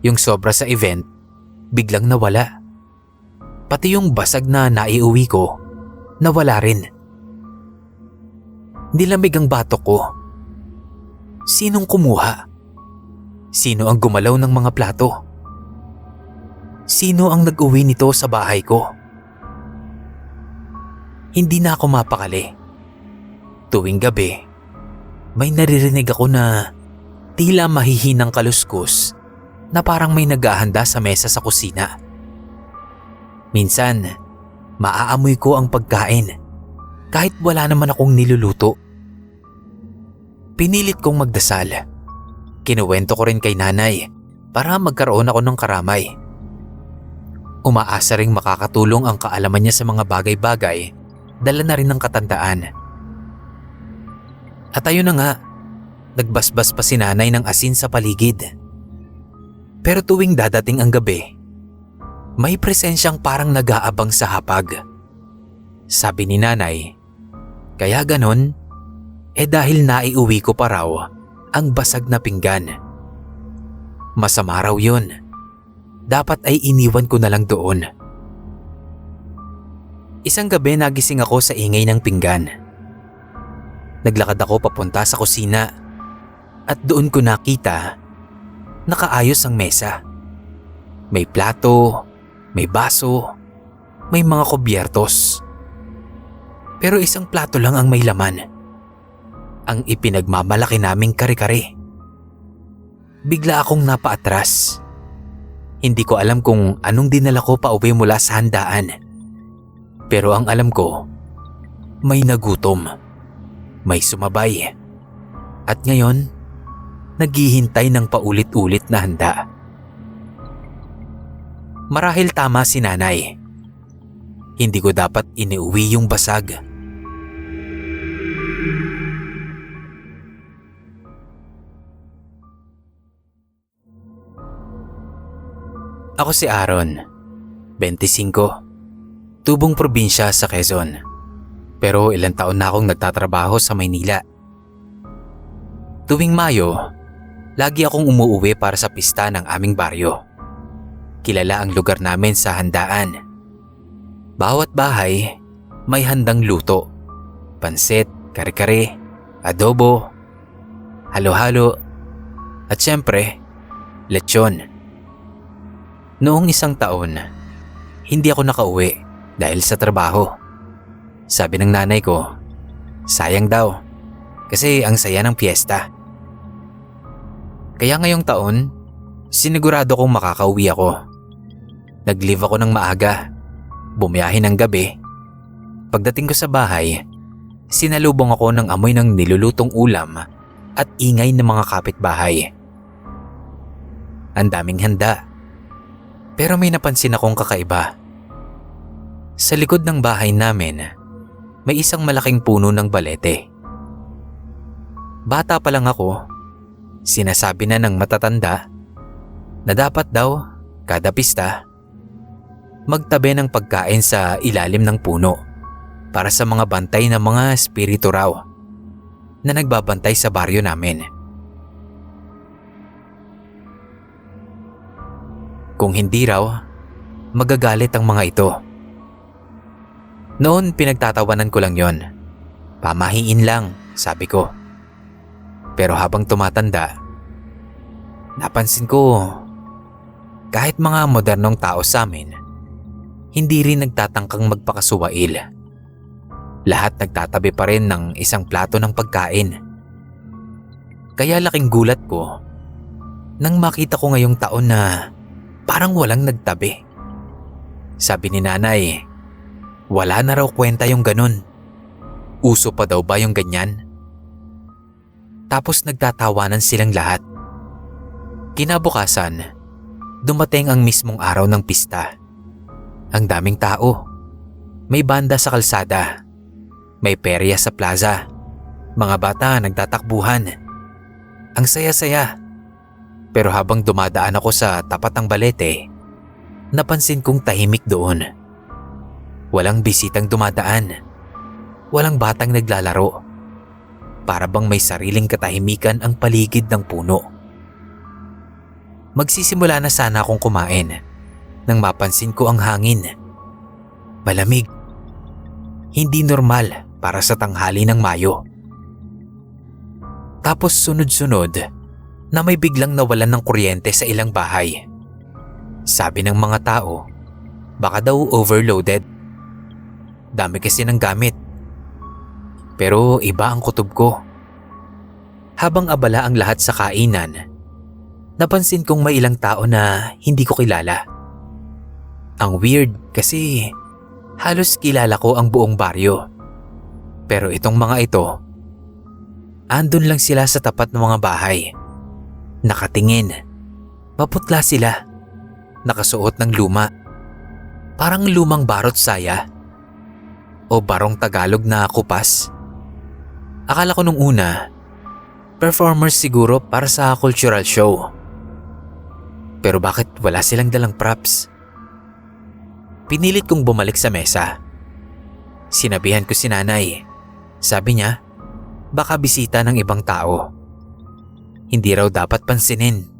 Yung sobra sa event, biglang nawala. Pati yung basag na naiuwi ko, nawala rin. Nilamig ang batok ko. Sinong kumuha? Sino ang gumalaw ng mga plato? Sino ang nag-uwi nito sa bahay ko? Hindi na ako mapakali. Tuwing gabi, may naririnig ako na tila mahihinang kaluskos na parang may naghahanda sa mesa sa kusina. Minsan, maaamoy ko ang pagkain kahit wala naman akong niluluto. Pinilit kong magdasal. Kinuwento ko rin kay nanay para magkaroon ako ng karamay. Umaasa ring makakatulong ang kaalaman niya sa mga bagay-bagay, dala na rin ng katandaan. At ayun na nga, nagbasbas pa si nanay ng asin sa paligid. Pero tuwing dadating ang gabi, may presensyang parang nag-aabang sa hapag. Sabi ni nanay, kaya ganon, dahil naiuwi ko pa raw ang basag na pinggan. Masama raw yun. Dapat ay iniwan ko na lang doon. Isang gabi nagising ako sa ingay ng pinggan. Naglakad ako papunta sa kusina at doon ko nakita nakaayos ang mesa. May plato, may baso, may mga kubyertos. Pero isang plato lang ang may laman. Ang ipinagmamalaki naming kare-kare. Bigla akong napaatras. Hindi ko alam kung anong dinala ko pa uwi mula sa handaan. Pero ang alam ko, may nagutom, may sumabay, at ngayon, naghihintay ng paulit-ulit na handa. Marahil tama si nanay. Hindi ko dapat iniuwi yung basag. Ako si Aaron, 25, tubong probinsya sa Quezon. Pero ilang taon na akong nagtatrabaho sa Maynila. Tuwing Mayo, lagi akong umuuwi para sa pista ng aming baryo. Kilala ang lugar namin sa handaan. Bawat bahay, may handang luto. Pansit, kare-kare, adobo, halo-halo, at syempre, lechon. Noong isang taon, hindi ako nakauwi dahil sa trabaho. Sabi ng nanay ko, sayang daw kasi ang saya ng piyesta. Kaya ngayong taon, sinigurado kong makakauwi ako. Nag-leave ako ng maaga, bumiyahe ng gabi. Pagdating ko sa bahay, sinalubong ako ng amoy ng nilulutong ulam at ingay ng mga kapitbahay. Ang daming handa. Pero may napansin akong kakaiba. Sa likod ng bahay namin, may isang malaking puno ng balete. Bata pa lang ako, sinasabi na ng matatanda na dapat daw, kada pista, magtabi ng pagkain sa ilalim ng puno para sa mga bantay ng mga espiritu raw na nagbabantay sa baryo namin. Kung hindi raw, magagalit ang mga ito. Noon pinagtatawanan ko lang yon. Pamahiin lang, sabi ko. Pero habang tumatanda, napansin ko, kahit mga modernong tao sa amin, hindi rin nagtatangkang magpakasuwail. Lahat nagtatabi pa rin ng isang plato ng pagkain. Kaya laking gulat ko nang makita ko ngayong taon na parang walang nagtabi. Sabi ni nanay, wala na raw kwenta yung ganun. Uso pa daw ba yung ganyan? Tapos nagtatawanan silang lahat. Kinabukasan, dumating ang mismong araw ng pista. Ang daming tao. May banda sa kalsada. May perya sa plaza. Mga bata nagtatakbuhan. Ang saya-saya. Pero habang dumadaan ako sa tapat ng balete, napansin kong tahimik doon. Walang bisitang dumadaan. Walang batang naglalaro. Para bang may sariling katahimikan ang paligid ng puno. Magsisimula na sana akong kumain nang mapansin ko ang hangin. Malamig. Hindi normal para sa tanghali ng Mayo. Tapos sunod-sunod na may biglang nawalan ng kuryente sa ilang bahay. Sabi ng mga tao, baka daw overloaded. Dami kasi ng gamit. Pero iba ang kutob ko. Habang abala ang lahat sa kainan, napansin kong may ilang tao na hindi ko kilala. Ang weird kasi halos kilala ko ang buong baryo. Pero itong mga ito, andun lang sila sa tapat ng mga bahay. Nakatingin. Maputla sila. Nakasuot ng luma. Parang lumang barot saya. O barong Tagalog na kupas. Akala ko nung una, performers siguro para sa cultural show. Pero bakit wala silang dalang props? Pinilit kong bumalik sa mesa. Sinabihan ko si nanay. Sabi niya, baka bisita ng ibang tao. Hindi raw dapat pansinin.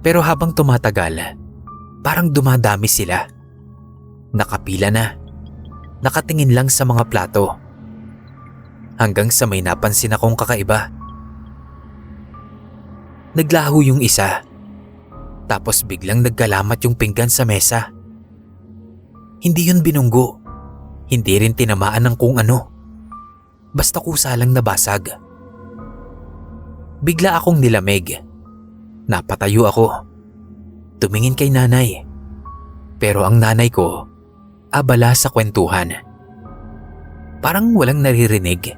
Pero habang tumatagal, parang dumadami sila. Nakapila na. Nakatingin lang sa mga plato. Hanggang sa may napansin akong kakaiba. Naglaho yung isa. Tapos biglang nagkalamat yung pinggan sa mesa. Hindi yun binunggo. Hindi rin tinamaan ng kung ano. Basta kusa lang nabasag. Bigla akong nilamig. Napatayo ako. Tumingin kay nanay. Pero ang nanay ko, abala sa kwentuhan. Parang walang naririnig.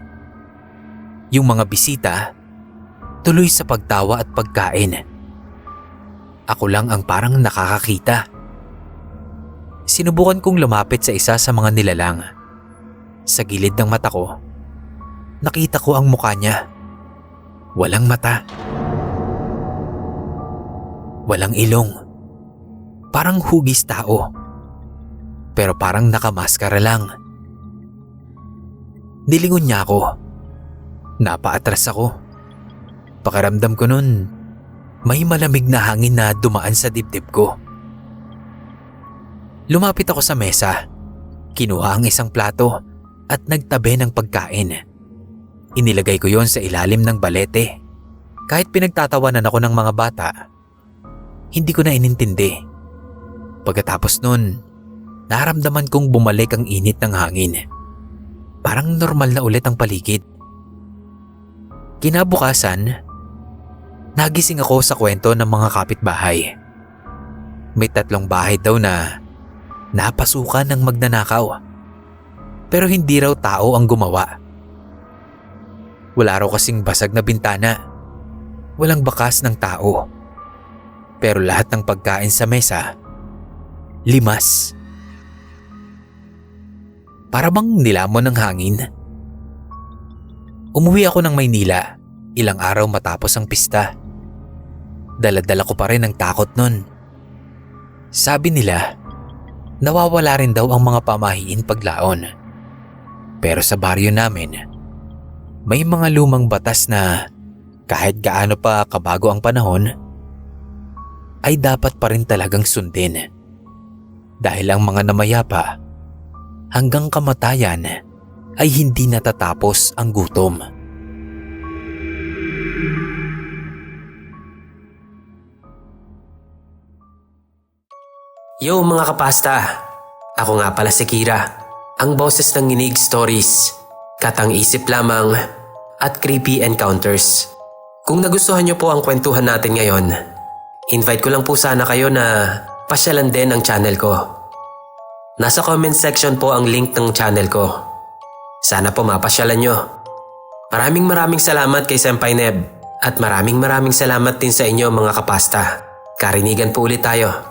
Yung mga bisita, tuloy sa pagtawa at pagkain. Ako lang ang parang nakakakita. Sinubukan kong lumapit sa isa sa mga nilalang. Sa gilid ng mata ko, nakita ko ang mukha niya. Walang mata. Walang ilong. Parang hugis tao. Pero parang nakamaskara lang. Nilingon niya ako. Napaatras ako. Pakiramdam ko nun, may malamig na hangin na dumaan sa dibdib ko. Lumapit ako sa mesa. Kinuha ang isang plato at nagtabi ng pagkain. Inilagay ko yon sa ilalim ng balete. Kahit pinagtatawanan ako ng mga bata, hindi ko na inintindi. Pagkatapos nun, naramdaman kong bumalik ang init ng hangin. Parang normal na ulit ang paligid. Kinabukasan, nagising ako sa kwento ng mga kapitbahay. May 3 bahay daw na napasukan ng magnanakaw. Pero hindi raw tao ang gumawa. Wala raw kasing basag na bintana. Walang bakas ng tao. Pero lahat ng pagkain sa mesa, limas. Para bang nilamon ng hangin. Umuwi ako ng Maynila ilang araw matapos ang pista. Dala-dala ko pa rin ang takot nun. Sabi nila, nawawala rin daw ang mga pamahiin paglaon. Pero sa baryo namin, may mga lumang batas na kahit gaano pa kabago ang panahon, ay dapat pa rin talagang sundin. Dahil ang mga namayapa, hanggang kamatayan ay hindi natatapos ang gutom.
Yo mga kapasta! Ako nga pala si Kira, ang boses ng Nginig Stories, Katang Isip Lamang at Creepy Encounters. Kung nagustuhan niyo po ang kwentuhan natin ngayon, invite ko lang po sana kayo na pasyalan din ang channel ko. Nasa comment section po ang link ng channel ko. Sana po mapasyalan nyo. Maraming salamat kay Senpai Neb at maraming salamat din sa inyo mga kapasta. Karinigan po ulit tayo.